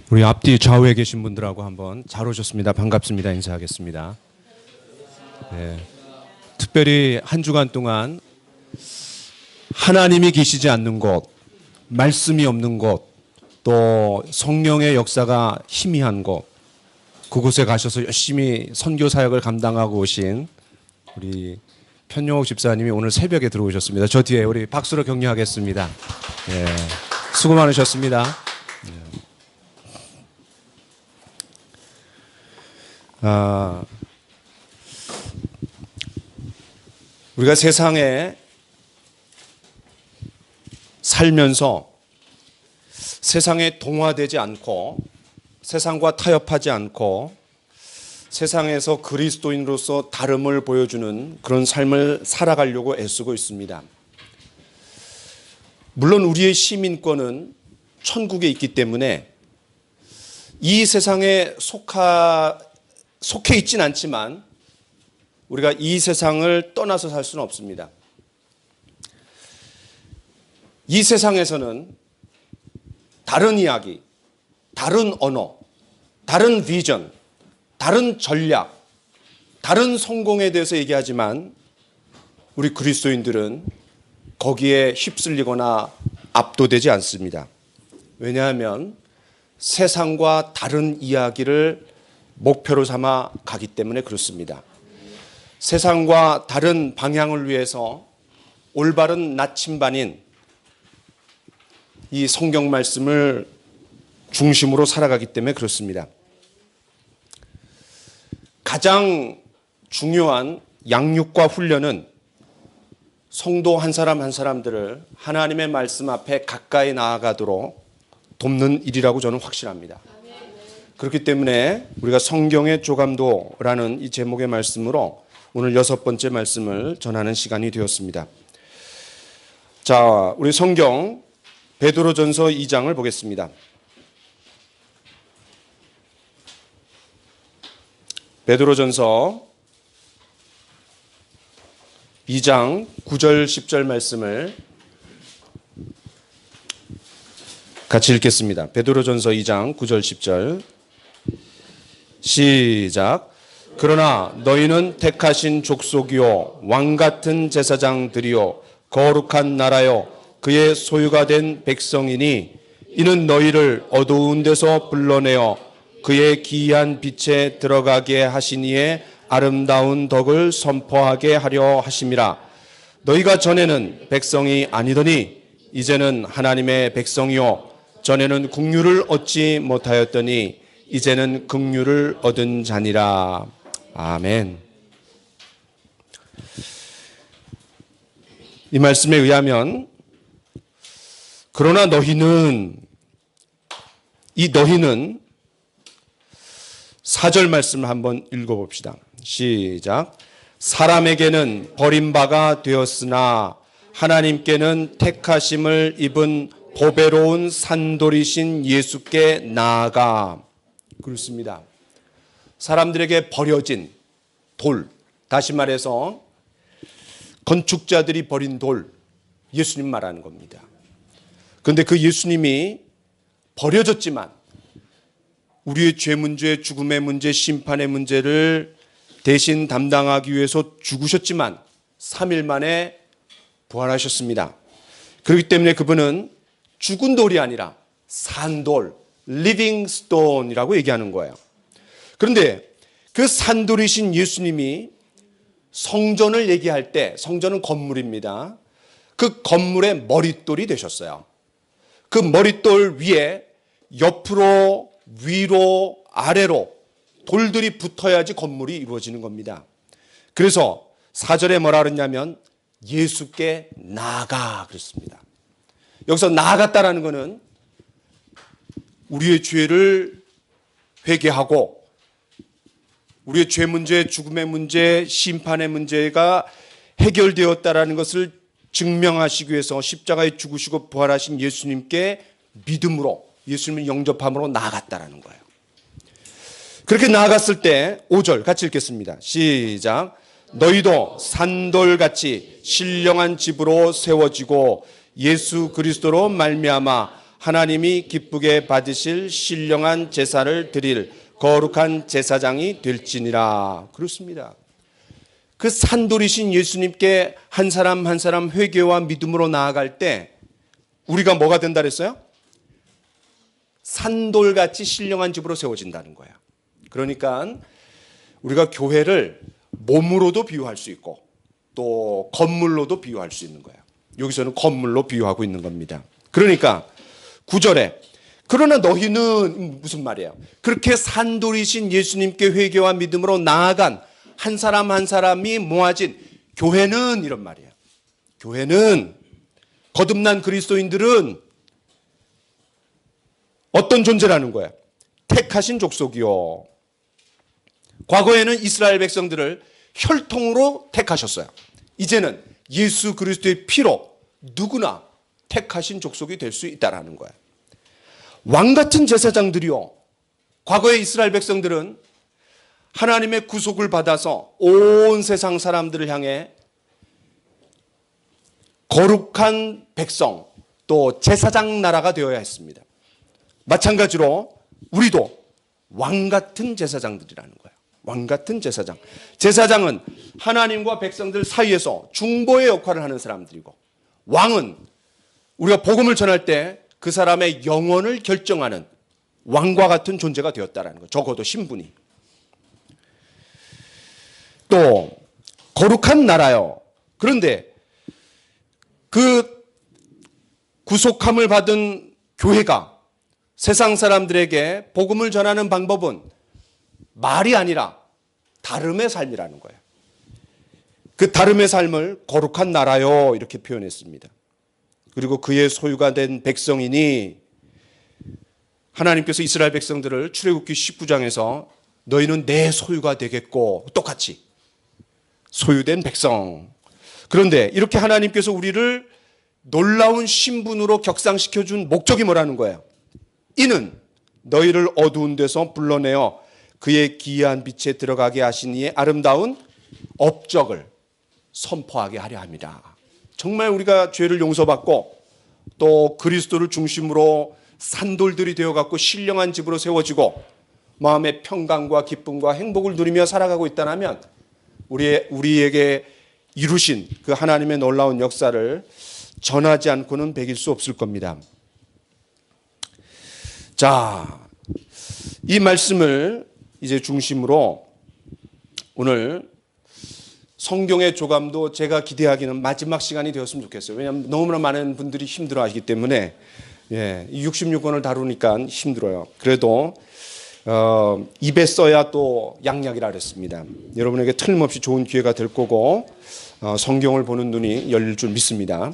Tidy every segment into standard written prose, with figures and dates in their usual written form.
우리 앞뒤 좌우에 계신 분들하고 한번 잘 오셨습니다. 반갑습니다. 인사하겠습니다. 네. 특별히 한 주간 동안 하나님이 계시지 않는 곳, 말씀이 없는 곳, 또 성령의 역사가 희미한 곳, 그곳에 가셔서 열심히 선교 사역을 감당하고 오신 우리 편용옥 집사님이 오늘 새벽에 들어오셨습니다. 저 뒤에 우리 박수로 격려하겠습니다. 네. 수고 많으셨습니다. 우리가 세상에 살면서 세상에 동화되지 않고 세상과 타협하지 않고 세상에서 그리스도인으로서 다름을 보여주는 그런 삶을 살아가려고 애쓰고 있습니다. 물론 우리의 시민권은 천국에 있기 때문에 이 세상에 속해 있진 않지만 우리가 이 세상을 떠나서 살 수는 없습니다. 이 세상에서는 다른 이야기, 다른 언어, 다른 비전, 다른 전략, 다른 성공에 대해서 얘기하지만 우리 그리스도인들은 거기에 휩쓸리거나 압도되지 않습니다. 왜냐하면 세상과 다른 이야기를 목표로 삼아 가기 때문에 그렇습니다. 세상과 다른 방향을 위해서 올바른 나침반인 이 성경 말씀을 중심으로 살아가기 때문에 그렇습니다. 가장 중요한 양육과 훈련은 성도 한 사람 한 사람들을 하나님의 말씀 앞에 가까이 나아가도록 돕는 일이라고 저는 확신합니다. 그렇기 때문에 우리가 성경의 조감도라는 이 제목의 말씀으로 오늘 6번째 말씀을 전하는 시간이 되었습니다. 자, 우리 성경 베드로전서 2장을 보겠습니다. 베드로전서 2장 9절 10절 말씀을 같이 읽겠습니다. 베드로전서 2장 9절 10절 시작. 그러나 너희는 택하신 족속이요 왕같은 제사장들이요 거룩한 나라요 그의 소유가 된 백성이니 이는 너희를 어두운 데서 불러내어 그의 기이한 빛에 들어가게 하시니에 아름다운 덕을 선포하게 하려 하심이라. 너희가 전에는 백성이 아니더니 이제는 하나님의 백성이요 전에는 긍휼을 얻지 못하였더니 이제는 긍휼을 얻은 자니라. 아멘. 이 말씀에 의하면 그러나 너희는, 이 너희는 4절 말씀을 한번 읽어봅시다. 시작. 사람에게는 버림바가 되었으나 하나님께는 택하심을 입은 보배로운 산돌이신 예수께 나아가. 그렇습니다. 사람들에게 버려진 돌, 다시 말해서 건축자들이 버린 돌, 예수님 말하는 겁니다. 그런데 그 예수님이 버려졌지만 우리의 죄 문제, 죽음의 문제, 심판의 문제를 대신 담당하기 위해서 죽으셨지만 3일 만에 부활하셨습니다. 그렇기 때문에 그분은 죽은 돌이 아니라 산돌, 리빙 스톤이라고 얘기하는 거예요. 그런데 그 산돌이신 예수님이 성전을 얘기할 때, 성전은 건물입니다. 그 건물의 머릿돌이 되셨어요. 그 머릿돌 위에 옆으로, 위로, 아래로 돌들이 붙어야지 건물이 이루어지는 겁니다. 그래서 4절에 뭐라 그랬냐면 예수께 나아가 그랬습니다. 여기서 나아갔다라는 것은 우리의 죄를 회개하고 우리의 죄 문제, 죽음의 문제, 심판의 문제가 해결되었다라는 것을 증명하시기 위해서 십자가에 죽으시고 부활하신 예수님께 믿음으로, 예수님을 영접함으로 나아갔다라는 거예요. 그렇게 나아갔을 때 5절 같이 읽겠습니다. 시작. 너희도 산돌같이 신령한 집으로 세워지고 예수 그리스도로 말미암아 하나님이 기쁘게 받으실 신령한 제사를 드릴 거룩한 제사장이 될지니라. 그렇습니다. 그 산돌이신 예수님께 한 사람 한 사람 회개와 믿음으로 나아갈 때 우리가 뭐가 된다 그랬어요? 산돌같이 신령한 집으로 세워진다는 거예요. 그러니까 우리가 교회를 몸으로도 비유할 수 있고 또 건물로도 비유할 수 있는 거예요. 여기서는 건물로 비유하고 있는 겁니다. 그러니까 9절에 그러나 너희는 무슨 말이에요? 그렇게 산돌이신 예수님께 회개와 믿음으로 나아간 한 사람 한 사람이 모아진 교회는 이런 말이에요. 교회는 거듭난 그리스도인들은 어떤 존재라는 거예요? 택하신 족속이요. 과거에는 이스라엘 백성들을 혈통으로 택하셨어요. 이제는 예수 그리스도의 피로 누구나 택하신 족속이 될 수 있다는 거예요. 왕같은 제사장들이요. 과거의 이스라엘 백성들은 하나님의 구속을 받아서 온 세상 사람들을 향해 거룩한 백성 또 제사장 나라가 되어야 했습니다. 마찬가지로 우리도 왕같은 제사장들이라는 거예요. 왕같은 제사장. 제사장은 하나님과 백성들 사이에서 중보의 역할을 하는 사람들이고 왕은 우리가 복음을 전할 때 그 사람의 영혼을 결정하는 왕과 같은 존재가 되었다는 거예요. 적어도 신분이. 또 거룩한 나라요. 그런데 그 구속함을 받은 교회가 세상 사람들에게 복음을 전하는 방법은 말이 아니라 다름의 삶이라는 거예요. 그 다름의 삶을 거룩한 나라요 이렇게 표현했습니다. 그리고 그의 소유가 된 백성이니 하나님께서 이스라엘 백성들을 출애굽기 19장에서 너희는 내 소유가 되겠고 똑같이 소유된 백성. 그런데 이렇게 하나님께서 우리를 놀라운 신분으로 격상시켜준 목적이 뭐라는 거예요? 이는 너희를 어두운 데서 불러내어 그의 기이한 빛에 들어가게 하신 이의 아름다운 업적을 선포하게 하려 합니다. 정말 우리가 죄를 용서받고 또 그리스도를 중심으로 산돌들이 되어갖고 신령한 집으로 세워지고 마음의 평강과 기쁨과 행복을 누리며 살아가고 있다면 우리에게 이루신 그 하나님의 놀라운 역사를 전하지 않고는 배길 수 없을 겁니다. 자, 이 말씀을 이제 중심으로 오늘 성경의 조감도 제가 기대하기는 마지막 시간이 되었으면 좋겠어요. 왜냐하면 너무나 많은 분들이 힘들어하시기 때문에 66권을 다루니까 힘들어요. 그래도 입에 써야 또 양약이라 그랬습니다. 여러분에게 틀림없이 좋은 기회가 될 거고 성경을 보는 눈이 열릴 줄 믿습니다.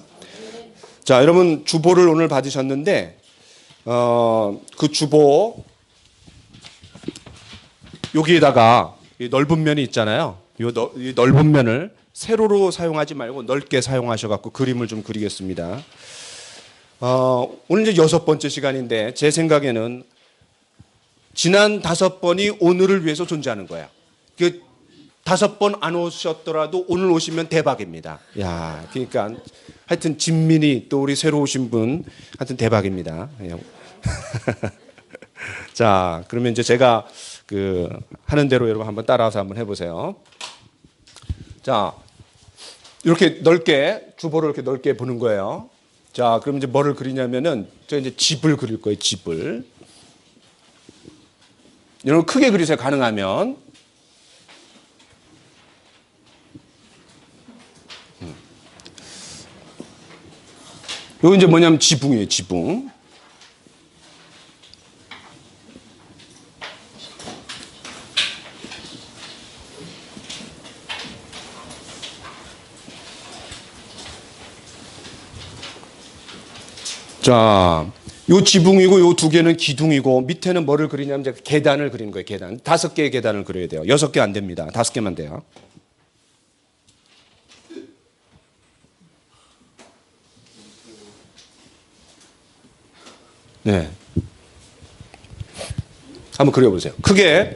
자, 여러분 주보를 오늘 받으셨는데 그 주보 여기에다가 넓은 면이 있잖아요. 이 넓은 면을 세로로 사용하지 말고 넓게 사용하셔갖고 그림을 좀 그리겠습니다. 오늘 이제 6번째 시간인데 제 생각에는 지난 5번이 오늘을 위해서 존재하는 거예요. 그 5번 안 오셨더라도 오늘 오시면 대박입니다. 야, 그러니까 하여튼 진민이 또 우리 새로 오신 분 하여튼 대박입니다. 자, 그러면 이제 제가 하는 대로 여러분 한번 따라서 한번 해보세요. 자, 이렇게 넓게 주보를 이렇게 넓게 보는 거예요. 자, 그럼 이제 뭐를 그리냐면은 저 이제 집을 그릴 거예요. 집을. 여러분 크게 그리세요. 가능하면. 여기 이제 뭐냐면 지붕이에요. 지붕. 자, 요 지붕이고 요 2개는 기둥이고 밑에는 뭐를 그리냐면 이제 계단을 그리는 거예요. 계단. 5개의 계단을 그려야 돼요. 6개 안 됩니다. 5개만 돼요. 네. 한번 그려보세요. 크게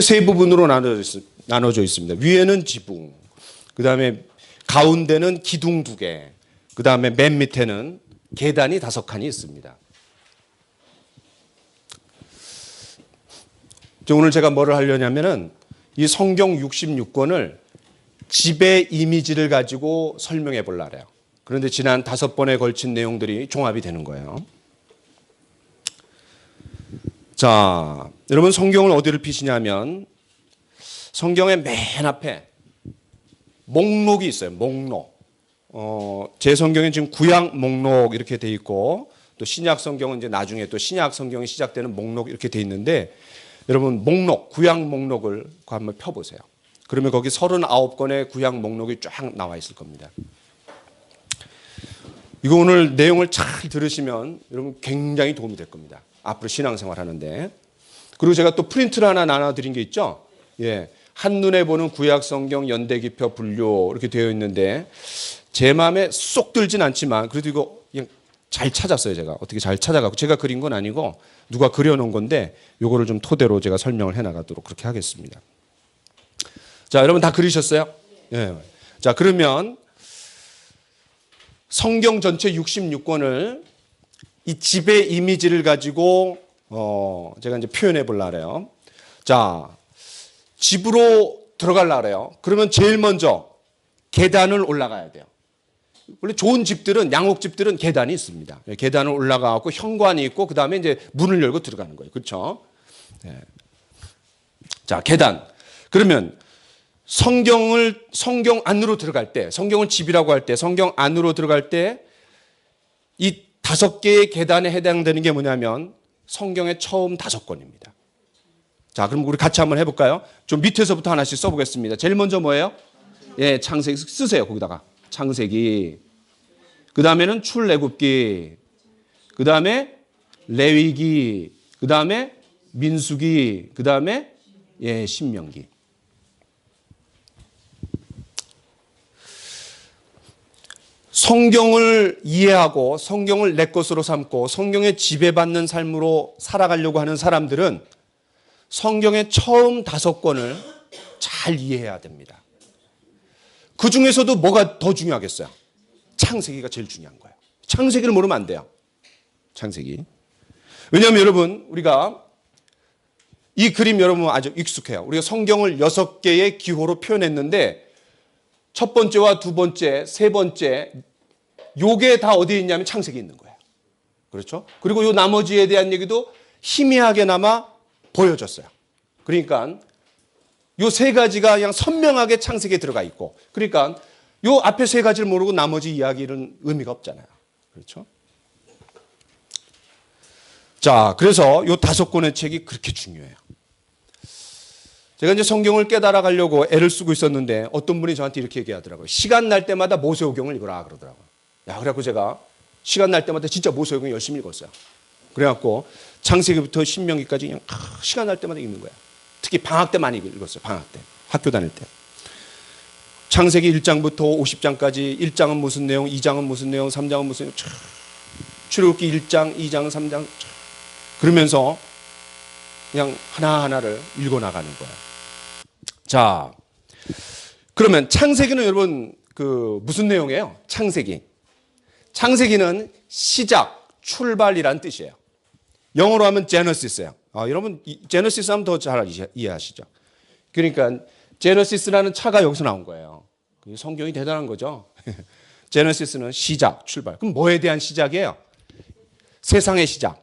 세 부분으로 나눠져 있습니다. 위에는 지붕, 그 다음에 가운데는 기둥 2개, 그 다음에 맨 밑에는 계단이 5칸이 있습니다. 오늘 제가 뭐를 하려냐면은 이 성경 66권을 지배 이미지를 가지고 설명해 보려고 해요. 그런데 지난 5번에 걸친 내용들이 종합이 되는 거예요. 자, 여러분 성경을 어디를 피시냐면 성경의 맨 앞에 목록이 있어요. 목록. 제 성경엔 지금 구약 목록 이렇게 돼 있고 또 신약 성경은 이제 나중에 또 신약 성경이 시작되는 목록 이렇게 돼 있는데 여러분 목록, 구약 목록을 한번 펴보세요. 그러면 거기 39권의 구약 목록이 쫙 나와 있을 겁니다. 이거 오늘 내용을 잘 들으시면 여러분 굉장히 도움이 될 겁니다. 앞으로 신앙생활 하는데. 그리고 제가 또 프린트를 하나 나눠드린 게 있죠. 예, 한눈에 보는 구약 성경 연대기표 분류 이렇게 되어 있는데 제 마음에 쏙 들진 않지만 그래도 이거 그냥 잘 찾았어요. 제가 어떻게 잘 찾아가고 제가 그린 건 아니고 누가 그려놓은 건데 요거를 좀 토대로 제가 설명을 해나가도록 그렇게 하겠습니다. 자, 여러분 다 그리셨어요? 예. 자, 그러면 성경 전체 66권을 이 지배 이미지를 가지고 제가 이제 표현해 보려고 해요. 자, 집으로 들어가려고 해요. 그러면 제일 먼저 계단을 올라가야 돼요. 원래 좋은 집들은 양옥집들은 계단이 있습니다. 계단을 올라가고 현관이 있고 그다음에 이제 문을 열고 들어가는 거예요. 그렇죠? 네. 자, 계단. 그러면 성경 안으로 들어갈 때, 성경을 집이라고 할 때, 성경 안으로 들어갈 때 이 5개의 계단에 해당되는 게 뭐냐면 성경의 처음 5권입니다. 자, 그럼 우리 같이 한번 해볼까요? 좀 밑에서부터 하나씩 써보겠습니다. 제일 먼저 뭐예요? 예, 창세기 쓰세요. 거기다가 창세기. 그 다음에는 출애굽기. 그 다음에 레위기. 그 다음에 민수기. 그 다음에 예, 신명기. 성경을 이해하고 성경을 내 것으로 삼고 성경에 지배받는 삶으로 살아가려고 하는 사람들은 성경의 처음 5권을 잘 이해해야 됩니다. 그 중에서도 뭐가 더 중요하겠어요? 창세기가 제일 중요한 거예요. 창세기를 모르면 안 돼요. 창세기. 왜냐하면 여러분 우리가 이 그림 여러분 아주 익숙해요. 우리가 성경을 6개의 기호로 표현했는데 첫 번째와 두 번째, 세 번째 요게 다 어디에 있냐면 창세기에 있는 거예요. 그렇죠? 그리고 요 나머지에 대한 얘기도 희미하게나마 보여졌어요. 그러니까 요 3가지가 그냥 선명하게 창세기에 들어가 있고 그러니까 요 앞에 3가지를 모르고 나머지 이야기는 의미가 없잖아요. 그렇죠? 자, 그래서 요 5권의 책이 그렇게 중요해요. 제가 이제 성경을 깨달아 가려고 애를 쓰고 있었는데 어떤 분이 저한테 이렇게 얘기하더라고요. 시간 날 때마다 모세오경을 읽어라 그러더라고요. 야, 그래갖고 제가 시간 날 때마다 진짜 모세오경 열심히 읽었어요. 그래갖고 창세기부터 신명기까지 그냥 시간 날 때마다 읽는 거야. 특히 방학 때 많이 읽었어요. 방학 때. 학교 다닐 때. 창세기 1장부터 50장까지 1장은 무슨 내용, 2장은 무슨 내용, 3장은 무슨 내용. 출애굽기 1장, 2장, 3장. 그러면서 그냥 하나하나를 읽어나가는 거예요. 자, 그러면 창세기는 여러분 그 무슨 내용이에요? 창세기. 창세기는 시작, 출발이란 뜻이에요. 영어로 하면 제너시스예요. 여러분 제너시스 하면 더 잘 이해하시죠. 그러니까 제너시스라는 차가 여기서 나온 거예요. 성경이 대단한 거죠. 제너시스는 시작, 출발. 그럼 뭐에 대한 시작이에요? 세상의 시작,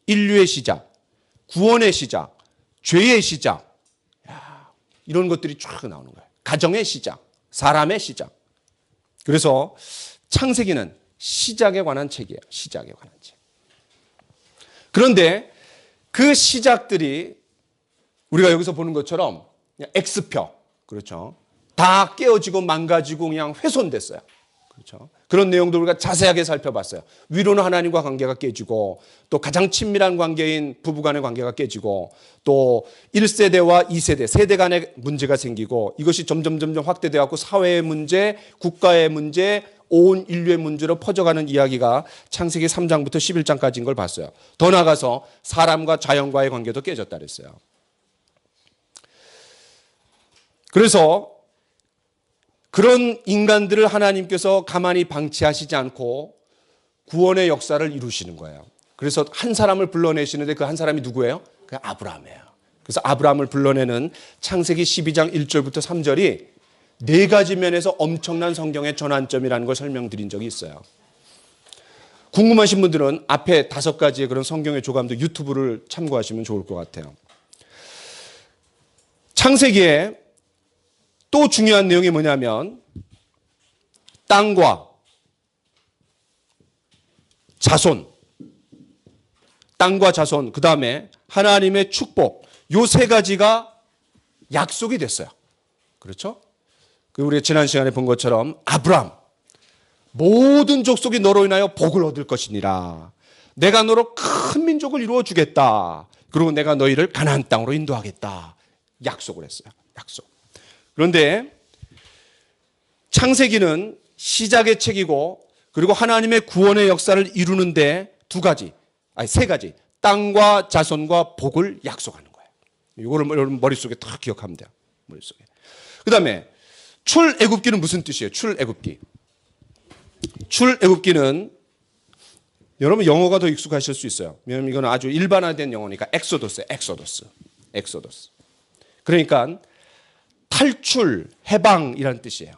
인류의 시작, 구원의 시작, 죄의 시작. 이런 것들이 쫙 나오는 거예요. 가정의 시작, 사람의 시작. 그래서 창세기는 시작에 관한 책이에요. 시작에 관한 책. 그런데 그 시작들이 우리가 여기서 보는 것처럼 그냥 X표, 그렇죠? 다 깨어지고 망가지고 그냥 훼손됐어요. 그렇죠? 그런 내용들 우리가 자세하게 살펴봤어요. 위로는 하나님과 관계가 깨지고 또 가장 친밀한 관계인 부부 간의 관계가 깨지고 또 1세대와 2세대, 세대 간의 문제가 생기고 이것이 점점 확대되어 갖고 사회의 문제, 국가의 문제, 온 인류의 문제로 퍼져가는 이야기가 창세기 3장부터 11장까지인 걸 봤어요. 더 나아가서 사람과 자연과의 관계도 깨졌다 그랬어요. 그래서 그런 인간들을 하나님께서 가만히 방치하시지 않고 구원의 역사를 이루시는 거예요. 그래서 한 사람을 불러내시는데 그 한 사람이 누구예요? 그 아브라함이에요. 그래서 아브라함을 불러내는 창세기 12장 1절부터 3절이 네 가지 면에서 엄청난 성경의 전환점이라는 걸 설명드린 적이 있어요. 궁금하신 분들은 앞에 5가지의 그런 성경의 조감도 유튜브를 참고하시면 좋을 것 같아요. 창세기에 또 중요한 내용이 뭐냐면 땅과 자손, 땅과 자손, 그 다음에 하나님의 축복, 요 3가지가 약속이 됐어요. 그렇죠? 우리가 지난 시간에 본 것처럼 아브람, 모든 족속이 너로 인하여 복을 얻을 것이니라. 내가 너로 큰 민족을 이루어 주겠다. 그리고 내가 너희를 가나안 땅으로 인도하겠다. 약속을 했어요. 약속. 그런데 창세기는 시작의 책이고 그리고 하나님의 구원의 역사를 이루는데 3가지. 땅과 자손과 복을 약속하는 거예요. 이거를 여러분 머릿속에 다 기억하면 돼요. 머릿속에. 그 다음에 출애굽기는 무슨 뜻이에요? 출애굽기. 출애굽기는 여러분 영어가 더 익숙하실 수 있어요. 왜냐하면 이건 아주 일반화된 영어니까 엑소더스. 그러니까 탈출, 해방이라는 뜻이에요.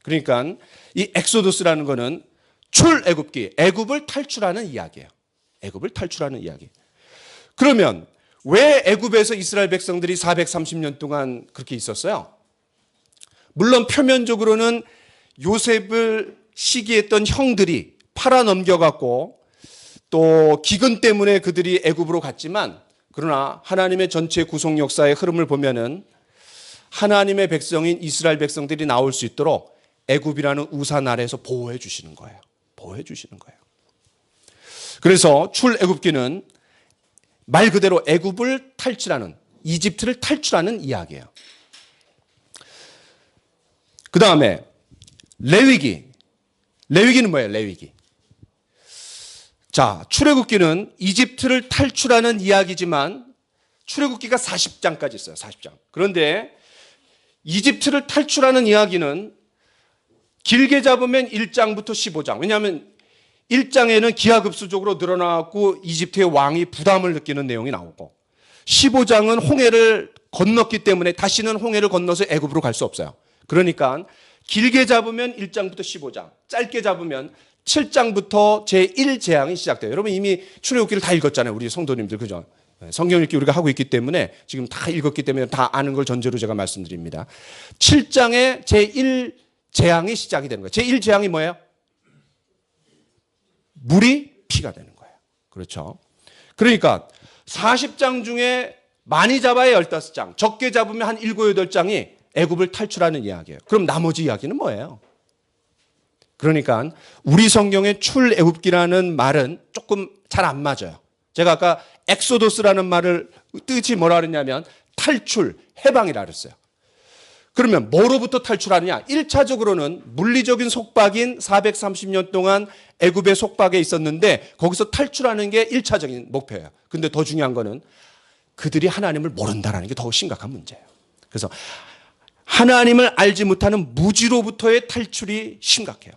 그러니까 이 엑소더스라는 거는 출애굽기, 애굽을 탈출하는 이야기예요. 애굽을 탈출하는 이야기. 그러면 왜 애굽에서 이스라엘 백성들이 430년 동안 그렇게 있었어요? 물론 표면적으로는 요셉을 시기했던 형들이 팔아넘겨갖고 또 기근 때문에 그들이 애굽으로 갔지만 그러나 하나님의 전체 구속 역사의 흐름을 보면은 하나님의 백성인 이스라엘 백성들이 나올 수 있도록 애굽이라는 우산 아래에서 보호해 주시는 거예요. 보호해 주시는 거예요. 그래서 출애굽기는 말 그대로 애굽을 탈출하는, 이집트를 탈출하는 이야기예요. 그 다음에 레위기는 뭐예요? 레위기. 자, 출애굽기는 이집트를 탈출하는 이야기지만 출애굽기가 40장까지 있어요. 40장. 그런데 이집트를 탈출하는 이야기는 길게 잡으면 1장부터 15장. 왜냐하면 1장에는 기하급수적으로 늘어나고 이집트의 왕이 부담을 느끼는 내용이 나오고 15장은 홍해를 건넜기 때문에 다시는 홍해를 건너서 애굽으로 갈 수 없어요. 그러니까 길게 잡으면 1장부터 15장, 짧게 잡으면 7장부터 제1재앙이 시작돼요. 여러분 이미 출애굽기를 다 읽었잖아요. 우리 성도님들, 그죠? 성경 읽기 우리가 하고 있기 때문에 지금 다 읽었기 때문에 다 아는 걸 전제로 제가 말씀드립니다. 7장에 제1재앙이 시작이 되는 거예요. 제1재앙이 뭐예요? 물이 피가 되는 거예요. 그렇죠? 그러니까 40장 중에 많이 잡아야 15장, 적게 잡으면 한 7, 8장이 애굽을 탈출하는 이야기예요. 그럼 나머지 이야기는 뭐예요? 그러니까 우리 성경의 출애굽기라는 말은 조금 잘 안 맞아요. 제가 아까 엑소더스라는 말을 뜻이 뭐라 그랬냐면 탈출, 해방이라 그랬어요. 그러면 뭐로부터 탈출하느냐? 1차적으로는 물리적인 속박인 430년 동안 애굽의 속박에 있었는데 거기서 탈출하는 게 1차적인 목표예요. 근데 더 중요한 거는 그들이 하나님을 모른다는 게 더 심각한 문제예요. 그래서 하나님을 알지 못하는 무지로부터의 탈출이 심각해요.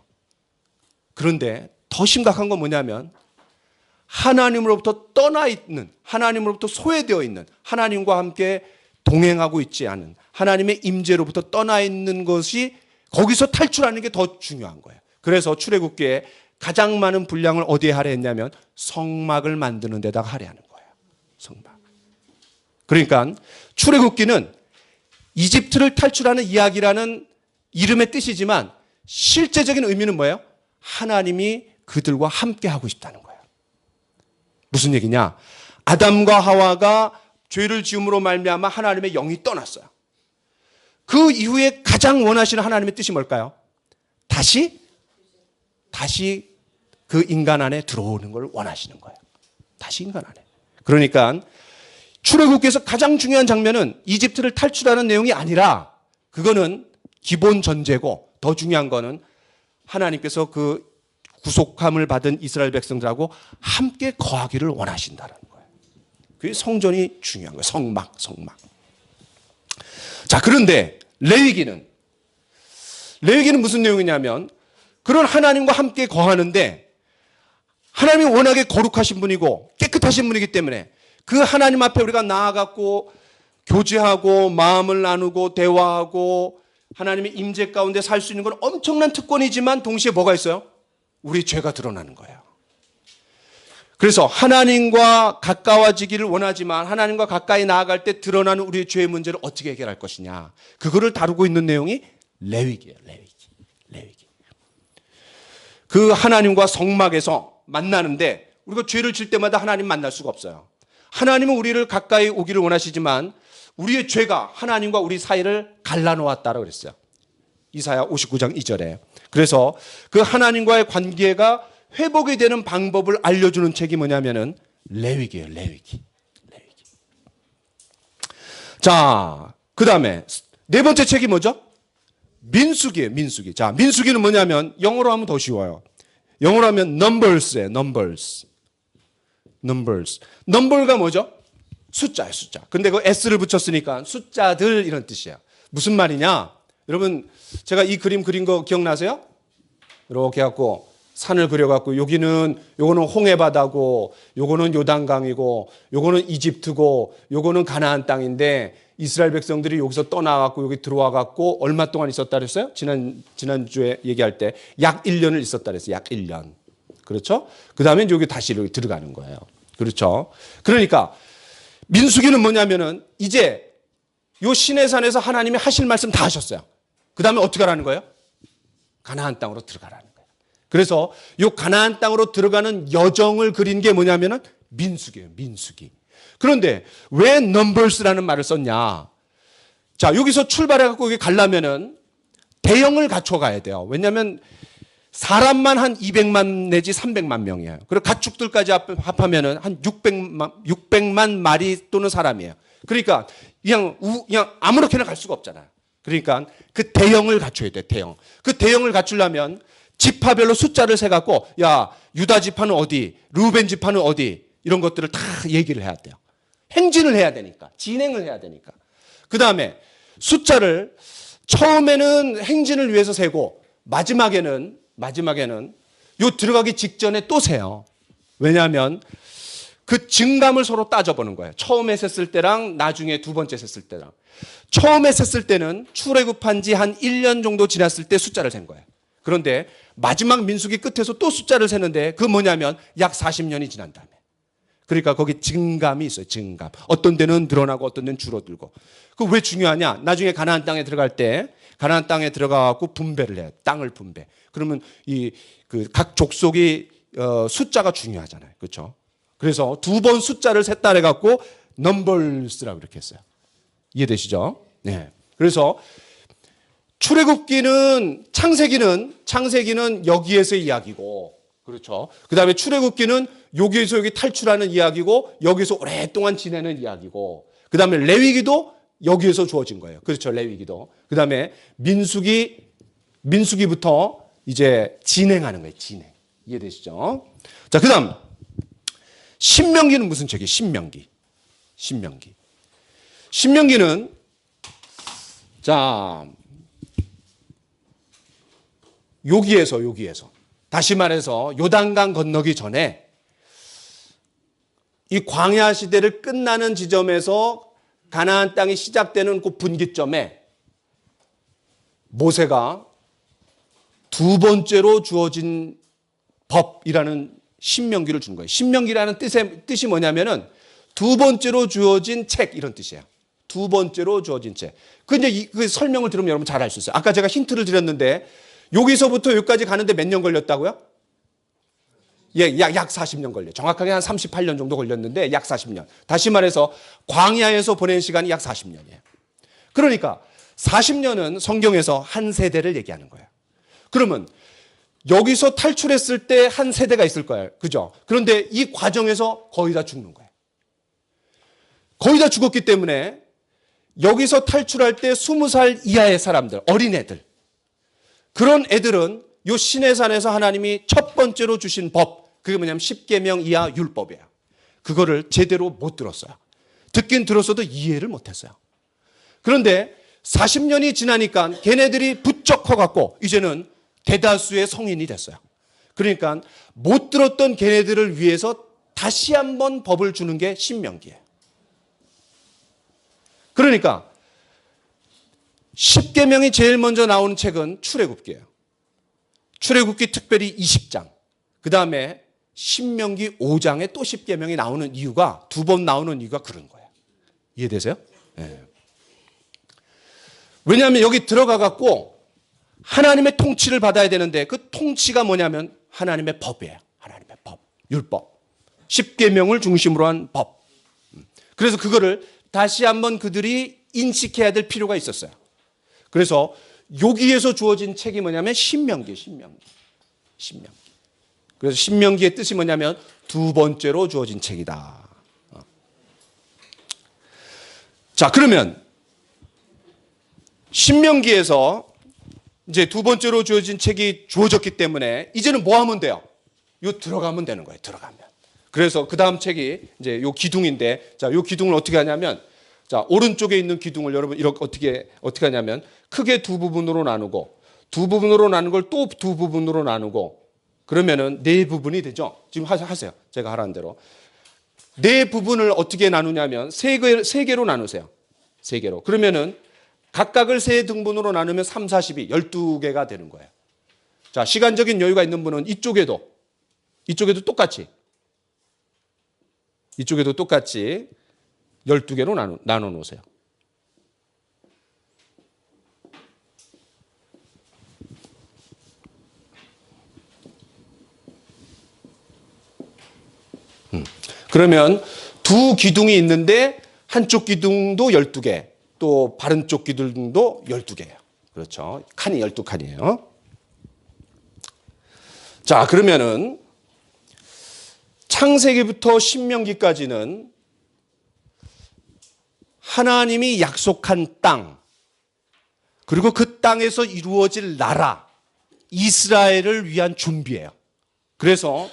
그런데 더 심각한 건 뭐냐면 하나님으로부터 떠나 있는, 하나님으로부터 소외되어 있는, 하나님과 함께 동행하고 있지 않은 하나님의 임재로부터 떠나 있는 것이 거기서 탈출하는 게 더 중요한 거예요. 그래서 출애굽기에 가장 많은 분량을 어디에 할애했냐면 성막을 만드는 데다가 할애하는 거예요. 성막. 그러니까 출애굽기는 이집트를 탈출하는 이야기라는 이름의 뜻이지만 실제적인 의미는 뭐예요? 하나님이 그들과 함께 하고 싶다는 거예요. 무슨 얘기냐? 아담과 하와가 죄를 지음으로 말미암아 하나님의 영이 떠났어요. 그 이후에 가장 원하시는 하나님의 뜻이 뭘까요? 다시 그 인간 안에 들어오는 걸 원하시는 거예요. 다시 인간 안에. 그러니까 출애굽기에서 가장 중요한 장면은 이집트를 탈출하는 내용이 아니라 그거는 기본 전제고 더 중요한 거는 하나님께서 그 구속함을 받은 이스라엘 백성들하고 함께 거하기를 원하신다는 거예요. 그게 성전이 중요한 거예요. 성막. 자, 그런데 레위기는 무슨 내용이냐면 그런 하나님과 함께 거하는데 하나님이 워낙에 거룩하신 분이고 깨끗하신 분이기 때문에 그 하나님 앞에 우리가 나아갔고 교제하고 마음을 나누고 대화하고 하나님의 임재 가운데 살 수 있는 건 엄청난 특권이지만 동시에 뭐가 있어요? 우리 죄가 드러나는 거예요. 그래서 하나님과 가까워지기를 원하지만 하나님과 가까이 나아갈 때 드러나는 우리의 죄의 문제를 어떻게 해결할 것이냐. 그거를 다루고 있는 내용이 레위기예요. 레위기. 그 하나님과 성막에서 만나는데 우리가 죄를 질 때마다 하나님 만날 수가 없어요. 하나님은 우리를 가까이 오기를 원하시지만 우리의 죄가 하나님과 우리 사이를 갈라놓았다고 그랬어요. 이사야 59장 2절에. 그래서 그 하나님과의 관계가 회복이 되는 방법을 알려주는 책이 뭐냐면은 레위기예요. 레위기. 자, 그 다음에 네 번째 책이 뭐죠? 민수기예요. 민수기. 자, 민수기는 뭐냐면 영어로 하면 더 쉬워요. 영어로 하면 numbers예요. numbers. number가 뭐죠? 숫자예요. 숫자. 근데 그 s를 붙였으니까 숫자들 이런 뜻이에요. 무슨 말이냐? 여러분 제가 이 그림 그린 거 기억나세요? 이렇게 해갖고 산을 그려갖고 요거는 홍해바다고 요거는 요단강이고 요거는 이집트고 요거는 가나안 땅인데 이스라엘 백성들이 여기서 떠나갖고 여기 들어와갖고 얼마 동안 있었다 그랬어요? 지난주에 얘기할 때 약 1년을 있었다 그랬어요. 약 1년. 그렇죠? 그 다음에 여기 다시 여기 들어가는 거예요. 그렇죠? 그러니까 민수기는 뭐냐면은 이제 요 시내산에서 하나님이 하실 말씀 다 하셨어요. 그 다음에 어떻게 하라는 거예요? 가나안 땅으로 들어가라는 거예요. 그래서 요 가나안 땅으로 들어가는 여정을 그린 게 뭐냐면은 민수기예요. 민수기. 그런데 왜 넘버스라는 말을 썼냐? 자, 여기서 출발해갖고 여기 가려면은 대형을 갖춰가야 돼요. 왜냐하면 사람만 한 200만 내지 300만 명이에요. 그리고 가축들까지 합하면은 한 600만 마리 또는 사람이에요. 그러니까 그냥 아무렇게나 갈 수가 없잖아요. 그러니까 그 대형을 갖춰야 돼. 대형. 그 대형을 갖추려면 지파별로 숫자를 세갖고 야 유다 지파는 어디, 르우벤 지파는 어디 이런 것들을 다 얘기를 해야 돼요. 행진을 해야 되니까, 진행을 해야 되니까. 그 다음에 숫자를 처음에는 행진을 위해서 세고 마지막에는 요 들어가기 직전에 또 세요. 왜냐하면 그 증감을 서로 따져보는 거예요. 처음에 셌을 때랑 나중에 두 번째 셌을 때랑. 처음에 셌을 때는 출애굽한 지 한 1년 정도 지났을 때 숫자를 센 거예요. 그런데 마지막 민수기 끝에서 또 숫자를 세는데 그 뭐냐면 약 40년이 지난 다음에. 그러니까 거기 증감이 있어요. 증감. 어떤 데는 늘어나고 어떤 데는 줄어들고. 그 왜 중요하냐? 나중에 가나안 땅에 들어갈 때 가나안 땅에 들어가고 분배를 해요. 땅을 분배. 그러면 각 족속이 숫자가 중요하잖아요. 그렇죠? 그래서 두 번 숫자를 셌다 해갖고 넘버스라고 이렇게 했어요. 이해되시죠? 네. 그래서 출애굽기는 창세기는 여기에서의 이야기고, 그렇죠? 그 다음에 출애굽기는 여기에서 여기 탈출하는 이야기고, 여기서 오랫동안 지내는 이야기고, 그 다음에 레위기도 여기에서 주어진 거예요. 그렇죠? 레위기도. 그 다음에 민수기부터 이제 진행하는 거예요. 진행. 이해되시죠? 자, 그 다음. 신명기는 무슨 책이에요? 신명기는 자, 여기에서 다시 말해서 요단강 건너기 전에 이 광야 시대를 끝나는 지점에서 가나안 땅이 시작되는 그 분기점에 모세가 두 번째로 주어진 법이라는 신명기를 준 거예요. 신명기라는 뜻이 뭐냐면은 두 번째로 주어진 책 이런 뜻이에요. 두 번째로 주어진 책. 그 설명을 들으면 여러분 잘 알 수 있어요. 아까 제가 힌트를 드렸는데 여기서부터 여기까지 가는데 몇 년 걸렸다고요? 예, 약 40년 걸려요. 정확하게 한 38년 정도 걸렸는데 약 40년. 다시 말해서 광야에서 보낸 시간이 약 40년이에요. 그러니까 40년은 성경에서 한 세대를 얘기하는 거예요. 그러면 여기서 탈출했을 때 한 세대가 있을 거예요. 그죠? 그런데 이 과정에서 거의 다 죽는 거예요. 거의 다 죽었기 때문에 여기서 탈출할 때 20살 이하의 사람들, 어린애들. 그런 애들은 요 시내산에서 하나님이 첫 번째로 주신 법, 그게 뭐냐면 10계명 이하 율법이에요. 그거를 제대로 못 들었어요. 듣긴 들었어도 이해를 못했어요. 그런데 40년이 지나니까 걔네들이 부쩍 커갖고 이제는 대다수의 성인이 됐어요. 그러니까 못 들었던 걔네들을 위해서 다시 한번 법을 주는 게 신명기예요. 그러니까 10계명이 제일 먼저 나오는 책은 출애굽기예요. 출애굽기 특별히 20장. 그 다음에 신명기 5장에 또 10계명이 나오는 이유가, 두 번 나오는 이유가 그런 거예요. 이해되세요? 네. 왜냐하면 여기 들어가 갖고 하나님의 통치를 받아야 되는데, 그 통치가 뭐냐면 하나님의 법이에요. 하나님의 법, 율법. 10계명을 중심으로 한 법. 그래서 그거를 다시 한번 그들이 인식해야 될 필요가 있었어요. 그래서 여기에서 주어진 책이 뭐냐면 신명기. 그래서 신명기의 뜻이 뭐냐면 두 번째로 주어진 책이다. 자, 그러면 신명기에서 이제 두 번째로 주어진 책이 주어졌기 때문에 이제는 뭐 하면 돼요? 요 들어가면 되는 거예요. 들어가면. 그래서 그 다음 책이 이제 요 기둥인데, 자, 요 기둥을 어떻게 하냐면, 자, 오른쪽에 있는 기둥을 여러분 이렇게 어떻게 하냐면 크게 두 부분으로 나누고, 두 부분으로 나눈 걸 또 두 부분으로 나누고, 그러면은 네 부분이 되죠. 지금 하세요. 제가 하라는 대로. 네 부분을 어떻게 나누냐면 세 개로 나누세요. 세 개로. 그러면은 각각을 세 등분으로 나누면 3, 42, 12개가 되는 거예요. 자, 시간적인 여유가 있는 분은 이쪽에도 똑같이 12개로 나눠 놓으세요. 그러면 두 기둥이 있는데 한쪽 기둥도 12개, 또 바른 쪽 기둥도 12개예요. 그렇죠. 칸이 12칸이에요. 자, 그러면은 창세기부터 신명기까지는 하나님이 약속한 땅, 그리고 그 땅에서 이루어질 나라, 이스라엘을 위한 준비예요. 그래서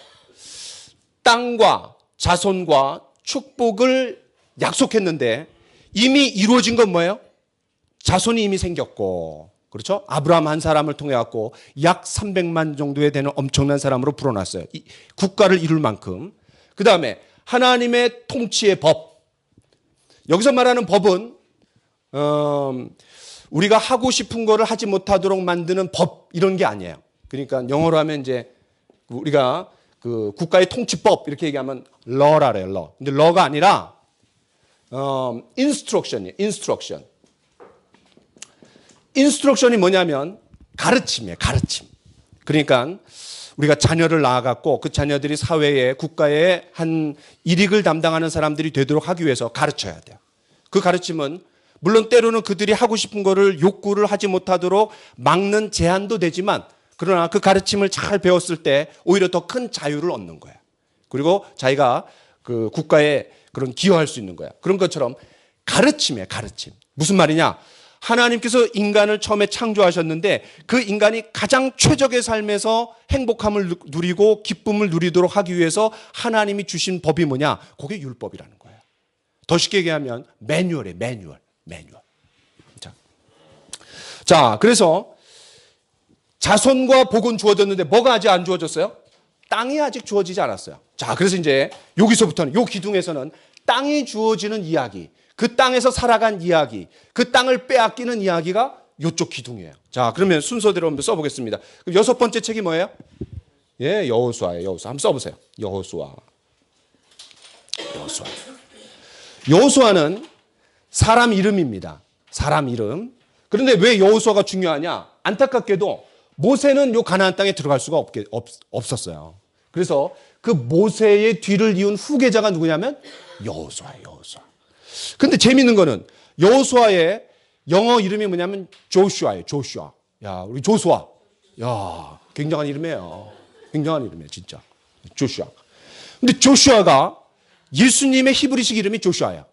땅과 자손과 축복을 약속했는데 이미 이루어진 건 뭐예요? 자손이 이미 생겼고, 그렇죠? 아브라함 한 사람을 통해 갖고 약 300만 정도에 되는 엄청난 사람으로 불어났어요. 국가를 이룰 만큼. 그 다음에 하나님의 통치의 법. 여기서 말하는 법은 우리가 하고 싶은 거를 하지 못하도록 만드는 법, 이런 게 아니에요. 그러니까 영어로 하면 이제 우리가 그 국가의 통치법 이렇게 얘기하면 law라 그래요. law. 근데 law가 아니라 instruction이에요. instruction이 뭐냐면 가르침이에요. 가르침. 그러니까 우리가 자녀를 낳아갖고 그 자녀들이 사회에, 국가에 한 일익을 담당하는 사람들이 되도록 하기 위해서 가르쳐야 돼요. 그 가르침은 물론 때로는 그들이 하고 싶은 거를 욕구를 하지 못하도록 막는 제한도 되지만, 그러나 그 가르침을 잘 배웠을 때 오히려 더 큰 자유를 얻는 거예요. 그리고 자기가 그 국가에 그런 기여할 수 있는 거야. 그런 것처럼 가르침이에요. 가르침. 무슨 말이냐? 하나님께서 인간을 처음에 창조하셨는데 그 인간이 가장 최적의 삶에서 행복함을 누리고 기쁨을 누리도록 하기 위해서 하나님이 주신 법이 뭐냐? 그게 율법이라는 거예요. 더 쉽게 얘기하면 매뉴얼이에요. 매뉴얼. 자, 그래서 자손과 복은 주어졌는데 뭐가 아직 안 주어졌어요? 땅이 아직 주어지지 않았어요. 자, 그래서 이제 여기서부터는, 요 기둥에서는 땅이 주어지는 이야기, 그 땅에서 살아간 이야기, 그 땅을 빼앗기는 이야기가 요쪽 기둥이에요. 자, 그러면 순서대로 한번 써보겠습니다. 그럼 여섯 번째 책이 뭐예요? 예, 여호수아예요. 여호수아. 한번 써보세요. 여호수아는 사람 이름입니다. 사람 이름. 그런데 왜 여호수아가 중요하냐? 안타깝게도 모세는 요 가나안 땅에 들어갈 수가 없었어요. 그래서 그 모세의 뒤를 이은 후계자가 누구냐면 여호수아예요. 근데 재밌는 거는 여호수아의 영어 이름이 뭐냐면 조슈아예요. 조슈아. 야, 우리 조수아. 야, 굉장한 이름이에요. 진짜. 조슈아. 근데 조슈아가 예수님의 히브리식 이름이 조슈아야.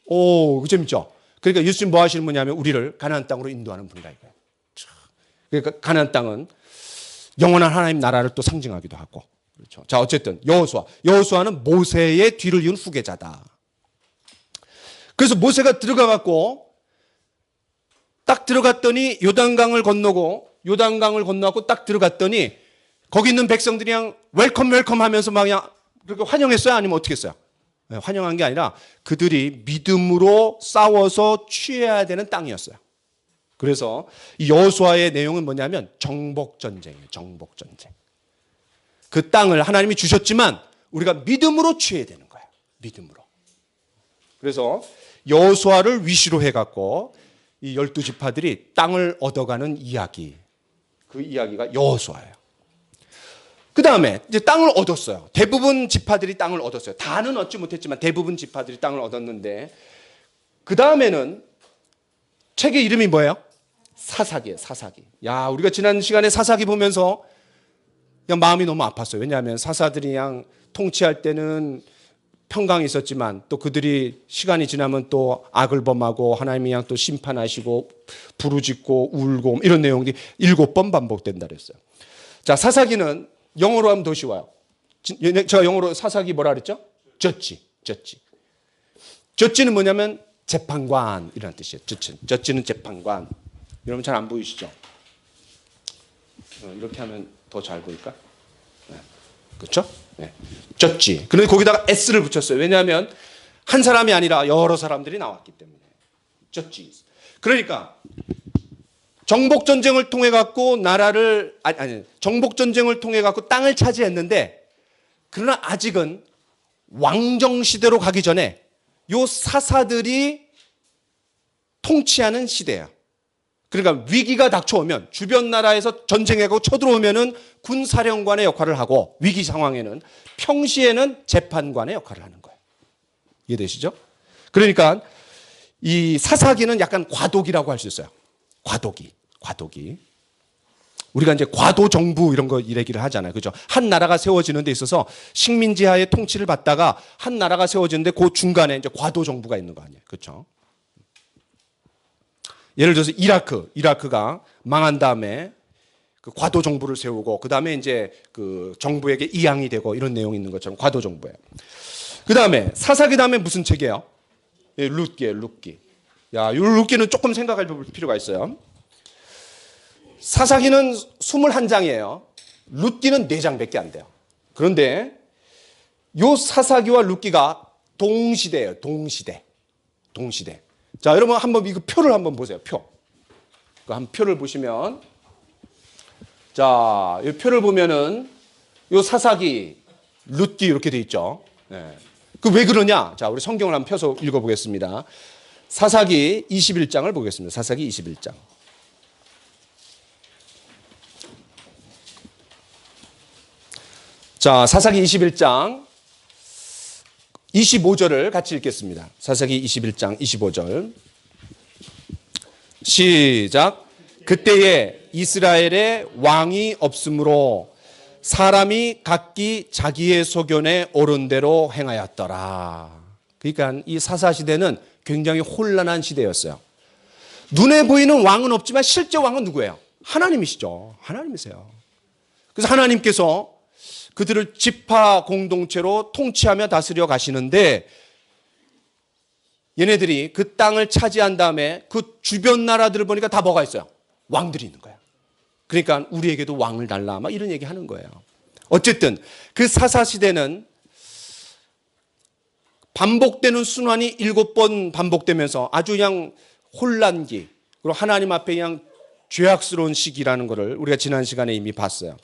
오, 재밌죠? 그러니까 예수님 뭐 하시는 분이냐면 우리를 가나안 땅으로 인도하는 분이다 이거예요. 그러니까 가나안 땅은 영원한 하나님 나라를 또 상징하기도 하고. 그렇죠. 자, 어쨌든 여호수아는 모세의 뒤를 이은 후계자다. 그래서 모세가 들어가갖고 딱 들어갔더니 요단강을 건너고 딱 들어갔더니 거기 있는 백성들이 그냥 웰컴 하면서 막 그냥 그렇게 환영했어요? 아니면 어떻게 했어요? 환영한 게 아니라 그들이 믿음으로 싸워서 취해야 되는 땅이었어요. 그래서 이 여호수아의 내용은 뭐냐면 정복전쟁이에요. 정복전쟁. 그 땅을 하나님이 주셨지만 우리가 믿음으로 취해야 되는 거예요. 믿음으로. 그래서 여호수아를 위시로 해갖고 이 12지파들이 땅을 얻어가는 이야기. 그 이야기가 여호수아예요. 그 다음에 이제 땅을 얻었어요. 대부분 지파들이 땅을 얻었어요. 다는 얻지 못했지만 대부분 지파들이 땅을 얻었는데 그 다음에는 책의 이름이 뭐예요? 사사기예요. 사사기. 야, 우리가 지난 시간에 사사기 보면서 그냥 마음이 너무 아팠어요. 왜냐하면 사사들이 그냥 통치할 때는 평강이 있었지만 또 그들이 시간이 지나면 또 악을 범하고 하나님이 그냥 또 심판하시고 부르짖고 울고 이런 내용들이 7번 반복된다 그랬어요. 자, 사사기는 영어로 하면 더 쉬워요. 제가 영어로 사사기 뭐라 그랬죠? 저지. 저지는 뭐냐면 재판관 이라는 뜻이에요. 저지는 재판관. 여러분 잘 안 보이시죠? 이렇게 하면 더 잘 보일까? 네. 그렇죠? 네. 저지. 그런데 거기다가 S를 붙였어요. 왜냐하면 한 사람이 아니라 여러 사람들이 나왔기 때문에. 저지. 그러니까 정복 전쟁을 통해 갖고 나라를 정복 전쟁을 통해 갖고 땅을 차지했는데 그러나 아직은 왕정 시대로 가기 전에 요 사사들이 통치하는 시대예요. 그러니까 위기가 닥쳐오면 주변 나라에서 전쟁하고 쳐들어오면은 군사령관의 역할을 하고 위기 상황에는 평시에는 재판관의 역할을 하는 거예요. 이해되시죠? 그러니까 이 사사기는 약간 과도기라고 할 수 있어요. 과도기. 우리가 이제 과도 정부 이런 거 얘기를 하잖아요. 그죠? 한 나라가 세워지는 데 있어서 식민지하의 통치를 받다가 한 나라가 세워지는데 그 중간에 이제 과도 정부가 있는 거 아니에요. 그렇죠? 예를 들어서 이라크가 망한 다음에 그 과도 정부를 세우고 그 다음에 이제 그 정부에게 이양이 되고 이런 내용이 있는 것처럼 과도 정부예요. 그 다음에 사사기 다음에 무슨 책이에요? 룻기예요. 룻기. 야, 이 룻기는 조금 생각할 필요가 있어요. 사사기는 21장이에요. 룻기는 4장밖에 안 돼요. 그런데 요 사사기와 룻기가 동시대예요. 동시대. 자, 여러분 한번 이거 표를 한번 보세요. 표. 한 표를 보시면 자, 이 표를 보면은 요 사사기, 룻기 이렇게 돼 있죠. 네. 그 왜 그러냐? 자, 우리 성경을 한번 펴서 읽어보겠습니다. 사사기 21장을 보겠습니다. 사사기 21장. 자, 사사기 21장 25절을 같이 읽겠습니다. 사사기 21장 25절. 시작. 그때에 이스라엘에 왕이 없으므로 사람이 각기 자기의 소견에 옳은 대로 행하였더라. 그러니까 이 사사시대는 굉장히 혼란한 시대였어요. 눈에 보이는 왕은 없지만 실제 왕은 누구예요? 하나님이시죠. 하나님이세요. 그래서 하나님께서 그들을 지파 공동체로 통치하며 다스려 가시는데 얘네들이 그 땅을 차지한 다음에 그 주변 나라들을 보니까 다 뭐가 있어요? 왕들이 있는 거예요. 그러니까 우리에게도 왕을 달라 막 이런 얘기 하는 거예요. 어쨌든 그 사사시대는 반복되는 순환이 7번 반복되면서 아주 그냥 혼란기 그리고 하나님 앞에 그냥 죄악스러운 시기라는 것을 우리가 지난 시간에 이미 봤어요.